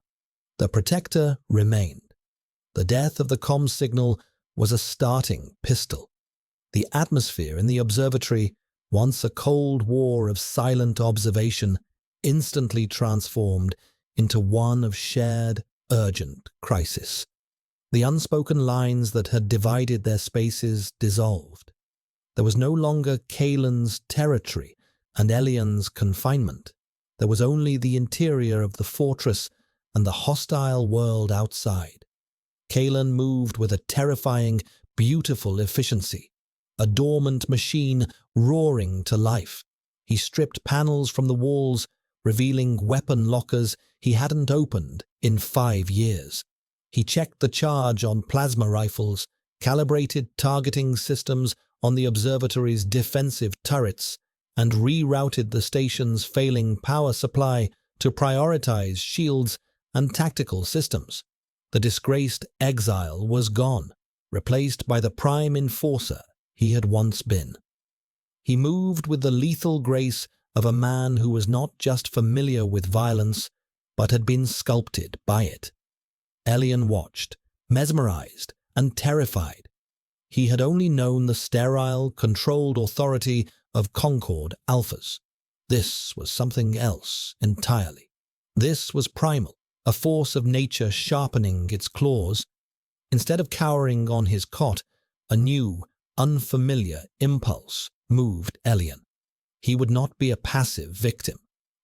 The protector remained. The death of the comm signal was a starting pistol. The atmosphere in the observatory, once a cold war of silent observation, instantly transformed into one of shared, urgent crisis. The unspoken lines that had divided their spaces dissolved. There was no longer Kalen's territory and Elian's confinement. There was only the interior of the fortress and the hostile world outside. Kalen moved with a terrifying, beautiful efficiency, a dormant machine roaring to life. He stripped panels from the walls, revealing weapon lockers he hadn't opened in 5 years. He checked the charge on plasma rifles, calibrated targeting systems on the observatory's defensive turrets, and rerouted the station's failing power supply to prioritize shields and tactical systems. The disgraced exile was gone, replaced by the prime enforcer he had once been. He moved with the lethal grace of a man who was not just familiar with violence, but had been sculpted by it. Elian watched, mesmerized and terrified. He had only known the sterile, controlled authority of Concord Alphas. This was something else entirely. This was primal, a force of nature sharpening its claws. Instead of cowering on his cot, a new, unfamiliar impulse moved Elian. He would not be a passive victim.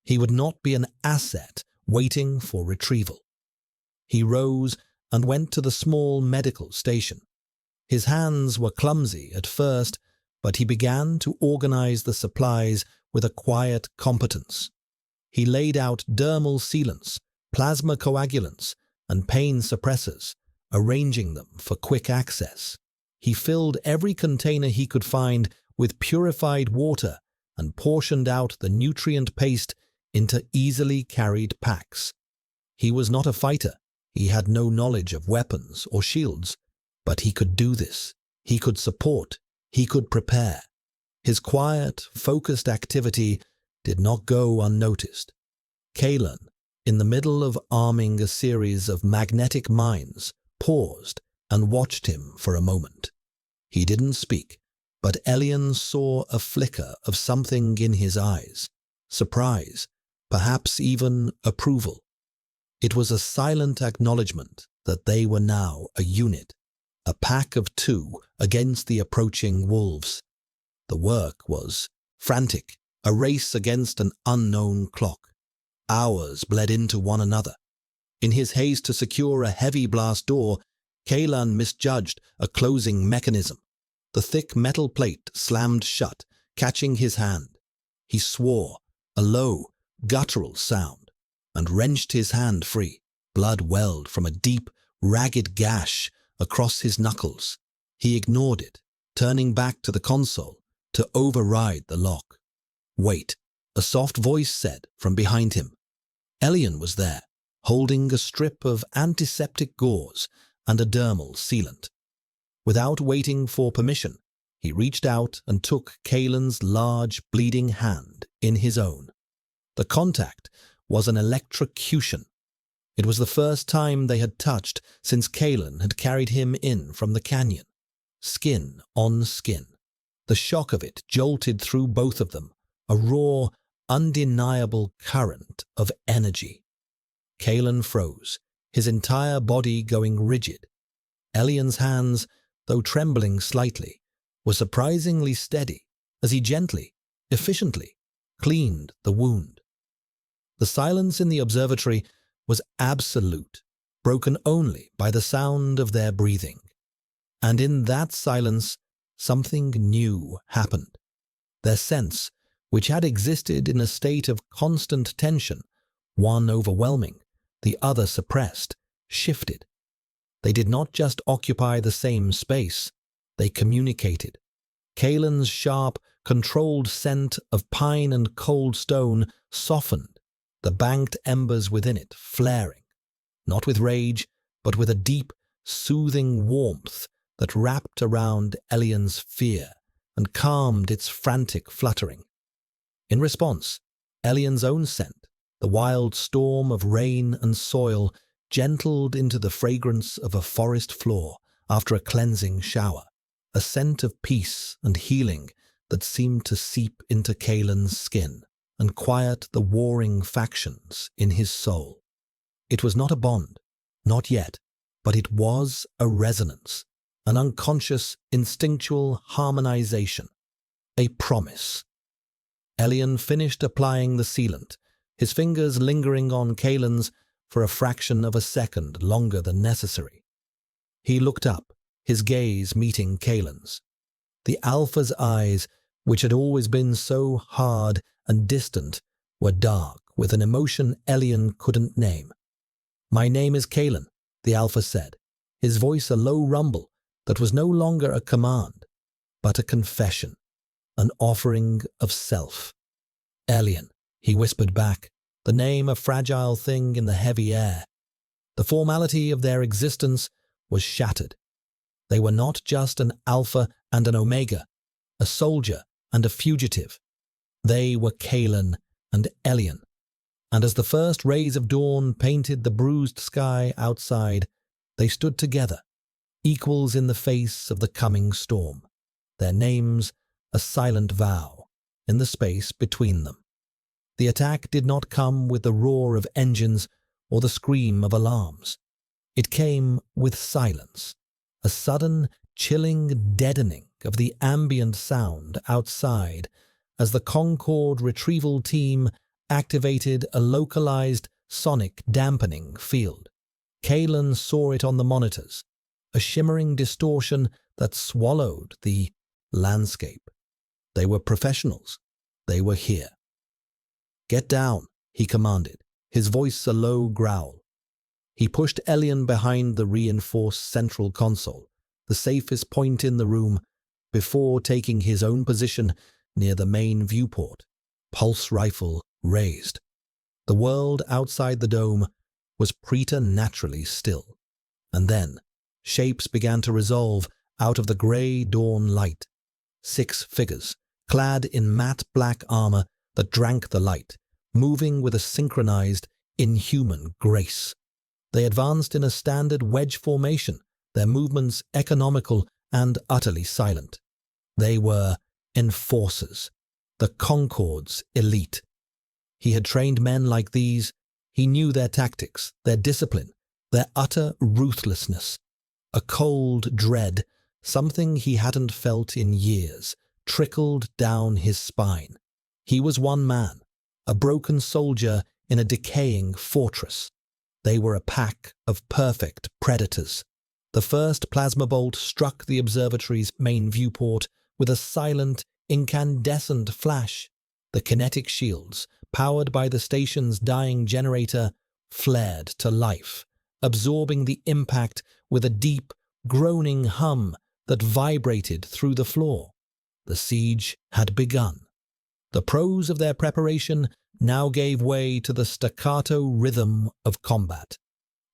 He would not be an asset waiting for retrieval. He rose and went to the small medical station. His hands were clumsy at first, but he began to organize the supplies with a quiet competence. He laid out dermal sealants, plasma coagulants, and pain suppressors, arranging them for quick access. He filled every container he could find with purified water and portioned out the nutrient paste into easily carried packs. He was not a fighter. He had no knowledge of weapons or shields, but he could do this. He could support. He could prepare. His quiet, focused activity did not go unnoticed. Kalen, in the middle of arming a series of magnetic mines, paused and watched him for a moment. He didn't speak, but Elian saw a flicker of something in his eyes, surprise, perhaps even approval. It was a silent acknowledgement that they were now a unit, a pack of two against the approaching wolves. The work was frantic, a race against an unknown clock. Hours bled into one another. In his haste to secure a heavy blast door, Kalen misjudged a closing mechanism. The thick metal plate slammed shut, catching his hand. He swore, a low, guttural sound, and wrenched his hand free. Blood welled from a deep, ragged gash across his knuckles. He ignored it, turning back to the console to override the lock. "Wait," a soft voice said from behind him. Elian was there, holding a strip of antiseptic gauze and a dermal sealant. Without waiting for permission, he reached out and took Kalen's large, bleeding hand in his own. The contact was an electrocution. It was the first time they had touched since Kalen had carried him in from the canyon. Skin on skin. The shock of it jolted through both of them, a raw, undeniable current of energy. Kalen froze, his entire body going rigid. Elian's hands, though trembling slightly, were surprisingly steady as he gently, efficiently, cleaned the wound. The silence in the observatory was absolute, broken only by the sound of their breathing. And in that silence, something new happened. Their sense, which had existed in a state of constant tension, one overwhelming, the other suppressed, shifted. They did not just occupy the same space, they communicated. Kalen's sharp, controlled scent of pine and cold stone softened, the banked embers within it flaring, not with rage, but with a deep, soothing warmth that wrapped around Elian's fear and calmed its frantic fluttering. In response, Elian's own scent, the wild storm of rain and soil, gentled into the fragrance of a forest floor after a cleansing shower, a scent of peace and healing that seemed to seep into Kalen's skin and quiet the warring factions in his soul. It was not a bond, not yet, but it was a resonance, an unconscious, instinctual harmonization, a promise. Elian finished applying the sealant, his fingers lingering on Kalen's for a fraction of a second longer than necessary. He looked up, his gaze meeting Kalen's. The alpha's eyes, which had always been so hard and distant, were dark with an emotion Elian couldn't name. "My name is Kalen," the alpha said, his voice a low rumble that was no longer a command, but a confession, an offering of self. "Elian," he whispered back, the name a fragile thing in the heavy air. The formality of their existence was shattered. They were not just an alpha and an omega, a soldier and a fugitive. They were Kalen and Elian. And as the first rays of dawn painted the bruised sky outside, they stood together, equals in the face of the coming storm, their names a silent vow in the space between them. The attack did not come with the roar of engines or the scream of alarms. It came with silence, a sudden, chilling deadening of the ambient sound outside as the Concord retrieval team activated a localized sonic dampening field. Kalen saw it on the monitors, a shimmering distortion that swallowed the landscape. They were professionals. They were here. "Get down," he commanded, his voice a low growl. He pushed Elian behind the reinforced central console, the safest point in the room, before taking his own position near the main viewport, pulse rifle raised. The world outside the dome was preternaturally still. And then, shapes began to resolve out of the grey dawn light. 6 figures, clad in matte black armor that drank the light, moving with a synchronized, inhuman grace. They advanced in a standard wedge formation, their movements economical and utterly silent. They were enforcers, the Concord's elite. He had trained men like these. He knew their tactics, their discipline, their utter ruthlessness. A cold dread, something he hadn't felt in years, trickled down his spine. He was one man, a broken soldier in a decaying fortress. They were a pack of perfect predators. The first plasma bolt struck the observatory's main viewport with a silent, incandescent flash. The kinetic shields, powered by the station's dying generator, flared to life, absorbing the impact with a deep, groaning hum that vibrated through the floor. The siege had begun. The pros of their preparation now gave way to the staccato rhythm of combat.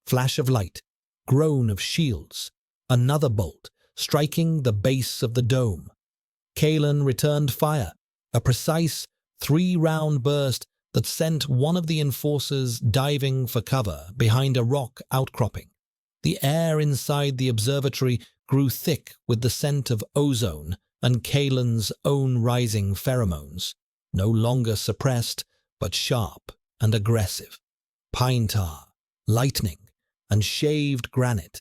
Flash of light, groan of shields, another bolt striking the base of the dome. Kalen returned fire, a precise 3-round burst that sent one of the enforcers diving for cover behind a rock outcropping. The air inside the observatory grew thick with the scent of ozone and Kalen's own rising pheromones, no longer suppressed but sharp and aggressive. Pine tar, lightning, and shaved granite,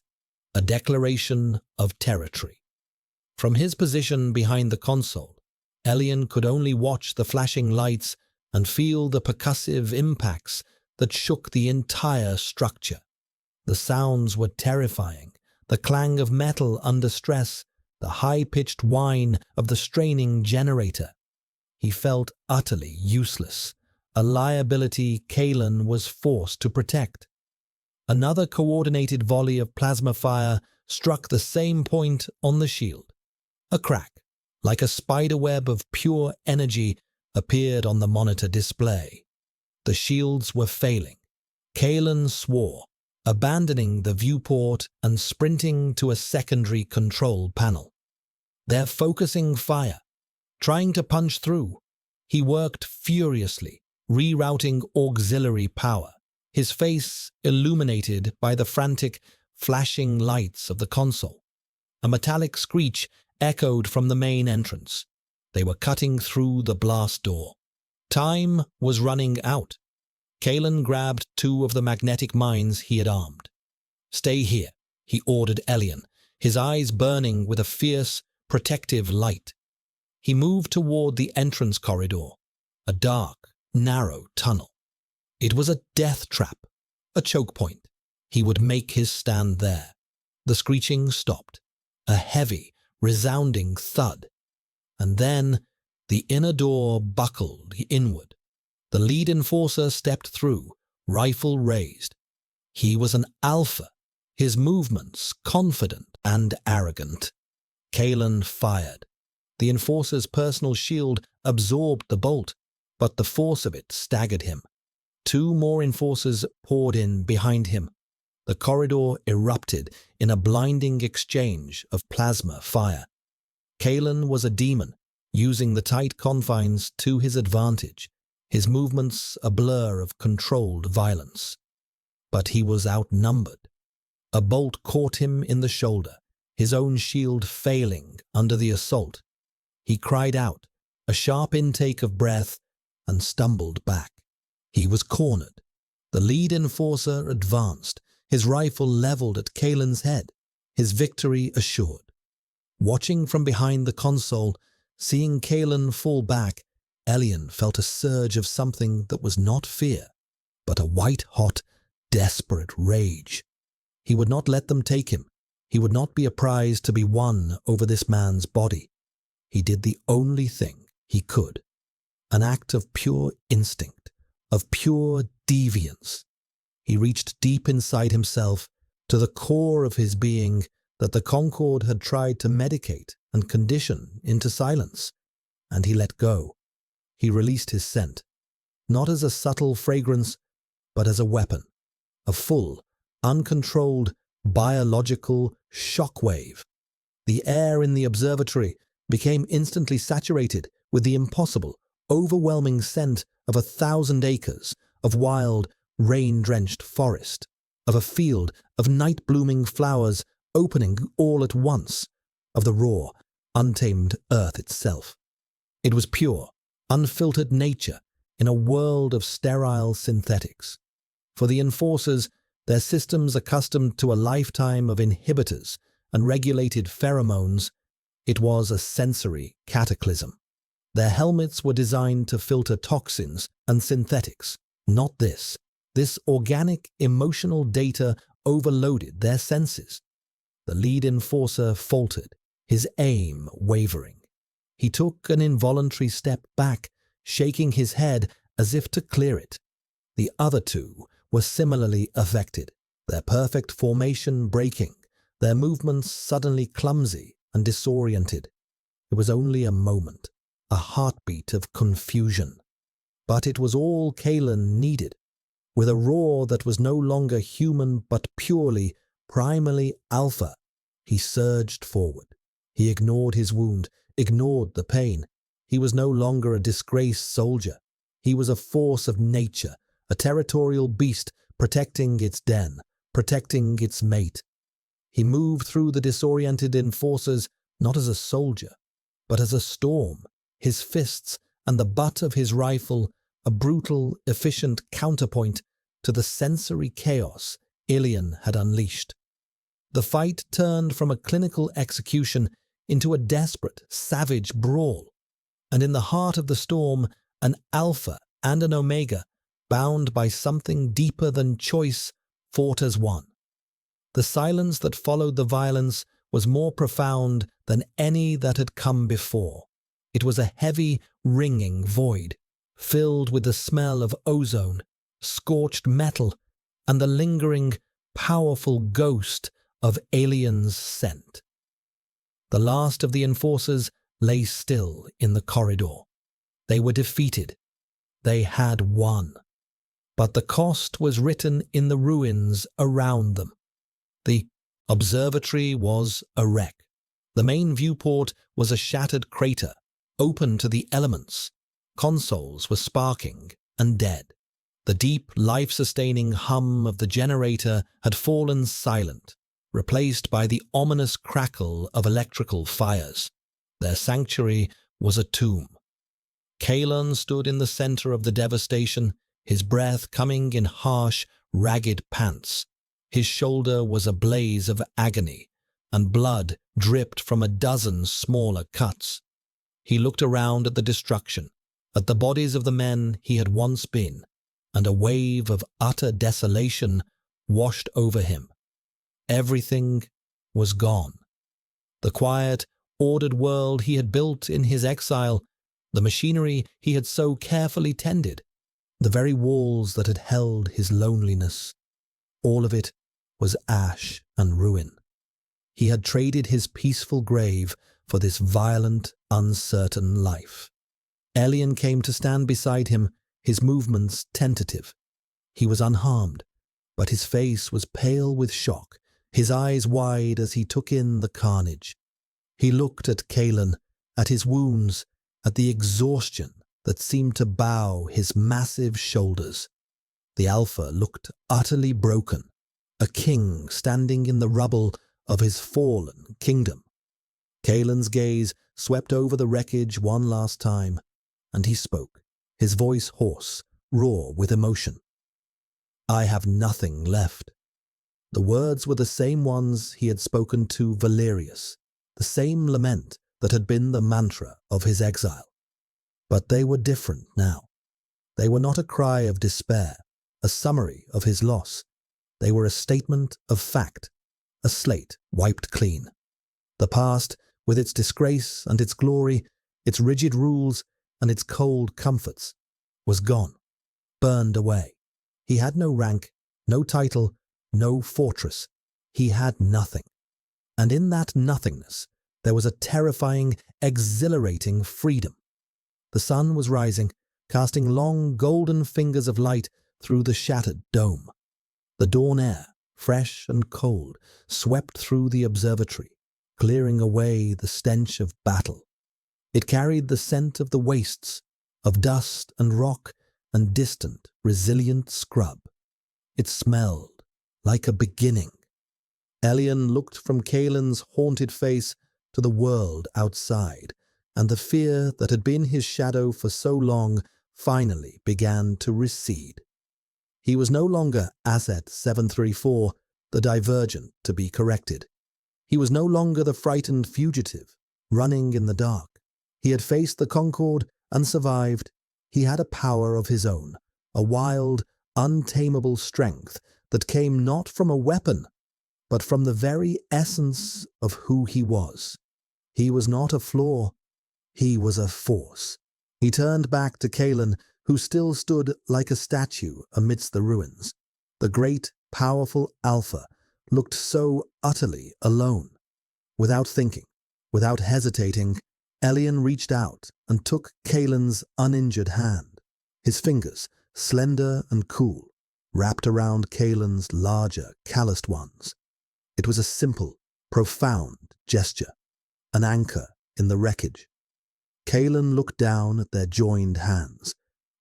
a declaration of territory. From his position behind the console, Elian could only watch the flashing lights and feel the percussive impacts that shook the entire structure. The sounds were terrifying, the clang of metal under stress, the high-pitched whine of the straining generator. He felt utterly useless, a liability Kalen was forced to protect. Another coordinated volley of plasma fire struck the same point on the shield. A crack, like a spiderweb of pure energy, appeared on the monitor display. The shields were failing. Kalen swore, abandoning the viewport and sprinting to a secondary control panel. They're focusing fire, trying to punch through. He worked furiously, rerouting auxiliary power, his face illuminated by the frantic, flashing lights of the console. A metallic screech echoed from the main entrance. They were cutting through the blast door. Time was running out. Kalen grabbed 2 of the magnetic mines he had armed. "Stay here," he ordered Elian, his eyes burning with a fierce, protective light. He moved toward the entrance corridor, a dark, narrow tunnel. It was a death trap, a choke point. He would make his stand there. The screeching stopped, a heavy, resounding thud. And then the inner door buckled inward. The lead enforcer stepped through, rifle raised. He was an alpha, his movements confident and arrogant. Kalen fired. The enforcer's personal shield absorbed the bolt, but the force of it staggered him. 2 more enforcers poured in behind him. The corridor erupted in a blinding exchange of plasma fire. Kalen was a demon, using the tight confines to his advantage, his movements a blur of controlled violence. But he was outnumbered. A bolt caught him in the shoulder, his own shield failing under the assault. He cried out, a sharp intake of breath, and stumbled back. He was cornered. The lead enforcer advanced, his rifle leveled at Kalen's head, his victory assured. Watching from behind the console, seeing Kalen fall back, Elian felt a surge of something that was not fear, but a white-hot, desperate rage. He would not let them take him. He would not be a prize to be won over this man's body. He did the only thing he could, an act of pure instinct, of pure deviance. He reached deep inside himself, to the core of his being that the Concord had tried to medicate and condition into silence, and he let go. He released his scent, not as a subtle fragrance, but as a weapon, a full, uncontrolled, biological shockwave. The air in the observatory became instantly saturated with the impossible, overwhelming scent of 1,000 acres of wild, rain-drenched forest, of a field of night-blooming flowers opening all at once, of the raw, untamed earth itself. It was pure, unfiltered nature in a world of sterile synthetics. For the enforcers, their systems accustomed to a lifetime of inhibitors and regulated pheromones, it was a sensory cataclysm. Their helmets were designed to filter toxins and synthetics, not this. This organic, emotional data overloaded their senses. The lead enforcer faltered, his aim wavering. He took an involuntary step back, shaking his head as if to clear it. The other two were similarly affected, their perfect formation breaking, their movements suddenly clumsy and disoriented. It was only a moment, a heartbeat of confusion. But it was all Kalen needed. With a roar that was no longer human but purely, primally alpha, he surged forward. He ignored his wound, ignored the pain. He was no longer a disgraced soldier. He was a force of nature, a territorial beast protecting its den, protecting its mate. He moved through the disoriented enforcers not as a soldier, but as a storm, his fists and the butt of his rifle a brutal, efficient counterpoint to the sensory chaos Elian had unleashed. The fight turned from a clinical execution into a desperate, savage brawl, and in the heart of the storm, an alpha and an omega, bound by something deeper than choice, fought as one. The silence that followed the violence was more profound than any that had come before. It was a heavy, ringing void, filled with the smell of ozone, scorched metal, and the lingering, powerful ghost of Alien's scent. The last of the enforcers lay still in the corridor. They were defeated. They had won. But the cost was written in the ruins around them. The observatory was a wreck. The main viewport was a shattered crater, open to the elements. Consoles were sparking and dead. The deep, life-sustaining hum of the generator had fallen silent, replaced by the ominous crackle of electrical fires. Their sanctuary was a tomb. Kalen stood in the center of the devastation, his breath coming in harsh, ragged pants. His shoulder was a blaze of agony, and blood dripped from a dozen smaller cuts. He looked around at the destruction, at the bodies of the men he had once been, and a wave of utter desolation washed over him. Everything was gone. The quiet, ordered world he had built in his exile, the machinery he had so carefully tended, the very walls that had held his loneliness, all of it was ash and ruin. He had traded his peaceful grave for this violent, uncertain life. Elian came to stand beside him, his movements tentative. He was unharmed, but his face was pale with shock, his eyes wide as he took in the carnage. He looked at Kalen, at his wounds, at the exhaustion that seemed to bow his massive shoulders. The Alpha looked utterly broken, a king standing in the rubble of his fallen kingdom. Kalen's gaze swept over the wreckage one last time, and he spoke, his voice hoarse, raw with emotion. I have nothing left. The words were the same ones he had spoken to Valerius, the same lament that had been the mantra of his exile. But they were different now. They were not a cry of despair, a summary of his loss. They were a statement of fact, a slate wiped clean. The past, with its disgrace and its glory, its rigid rules and its cold comforts, was gone, burned away. He had no rank, no title, no fortress. He had nothing. And in that nothingness, there was a terrifying, exhilarating freedom. The sun was rising, casting long golden fingers of light through the shattered dome. The dawn air, fresh and cold, swept through the observatory, clearing away the stench of battle. It carried the scent of the wastes, of dust and rock and distant, resilient scrub. It smelled like a beginning. Elien looked from Kaelin's haunted face to the world outside, and the fear that had been his shadow for so long finally began to recede. He was no longer Asset 734, the divergent to be corrected. He was no longer the frightened fugitive, running in the dark. He had faced the Concord and survived. He had a power of his own, a wild, untamable strength that came not from a weapon, but from the very essence of who he was. He was not a flaw. He was a force. He turned back to Kaelin, who still stood like a statue amidst the ruins. The great, powerful Alpha looked so utterly alone. Without thinking, without hesitating, Elien reached out and took Kaelin's uninjured hand. His fingers, slender and cool, wrapped around Kaelin's larger, calloused ones. It was a simple, profound gesture, an anchor in the wreckage. Kaelin looked down at their joined hands,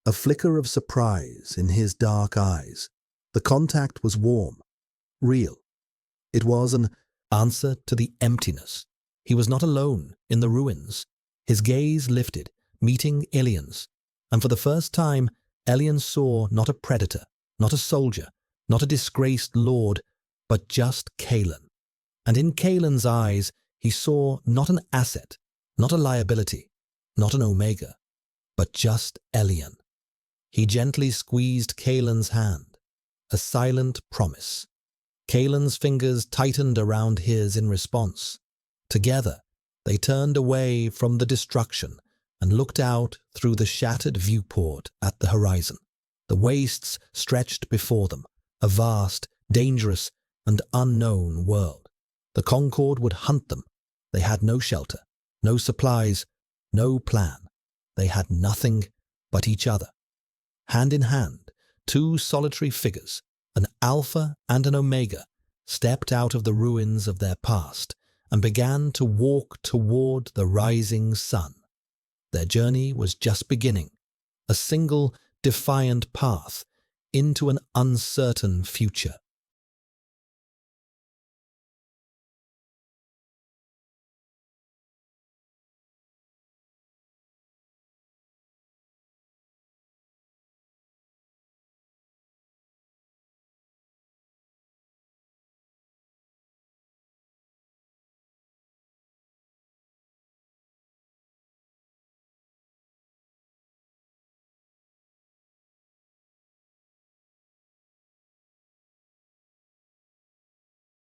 a flicker of surprise in his dark eyes. The contact was warm, real. It was an answer to the emptiness. He was not alone in the ruins. His gaze lifted, meeting Elien's, and for the first time, Elien saw not a predator, not a soldier, not a disgraced lord, but just Kaelin. And in Kaelin's eyes, he saw not an asset, not a liability, not an Omega, but just Elien. He gently squeezed Kaelin's hand, a silent promise. Kaelin's fingers tightened around his in response. Together, they turned away from the destruction and looked out through the shattered viewport at the horizon. The wastes stretched before them, a vast, dangerous, and unknown world. The Concord would hunt them. They had no shelter, no supplies, no plan. They had nothing but each other. Hand in hand, two solitary figures, an Alpha and an Omega, stepped out of the ruins of their past and began to walk toward the rising sun. Their journey was just beginning, a single, defiant path into an uncertain future.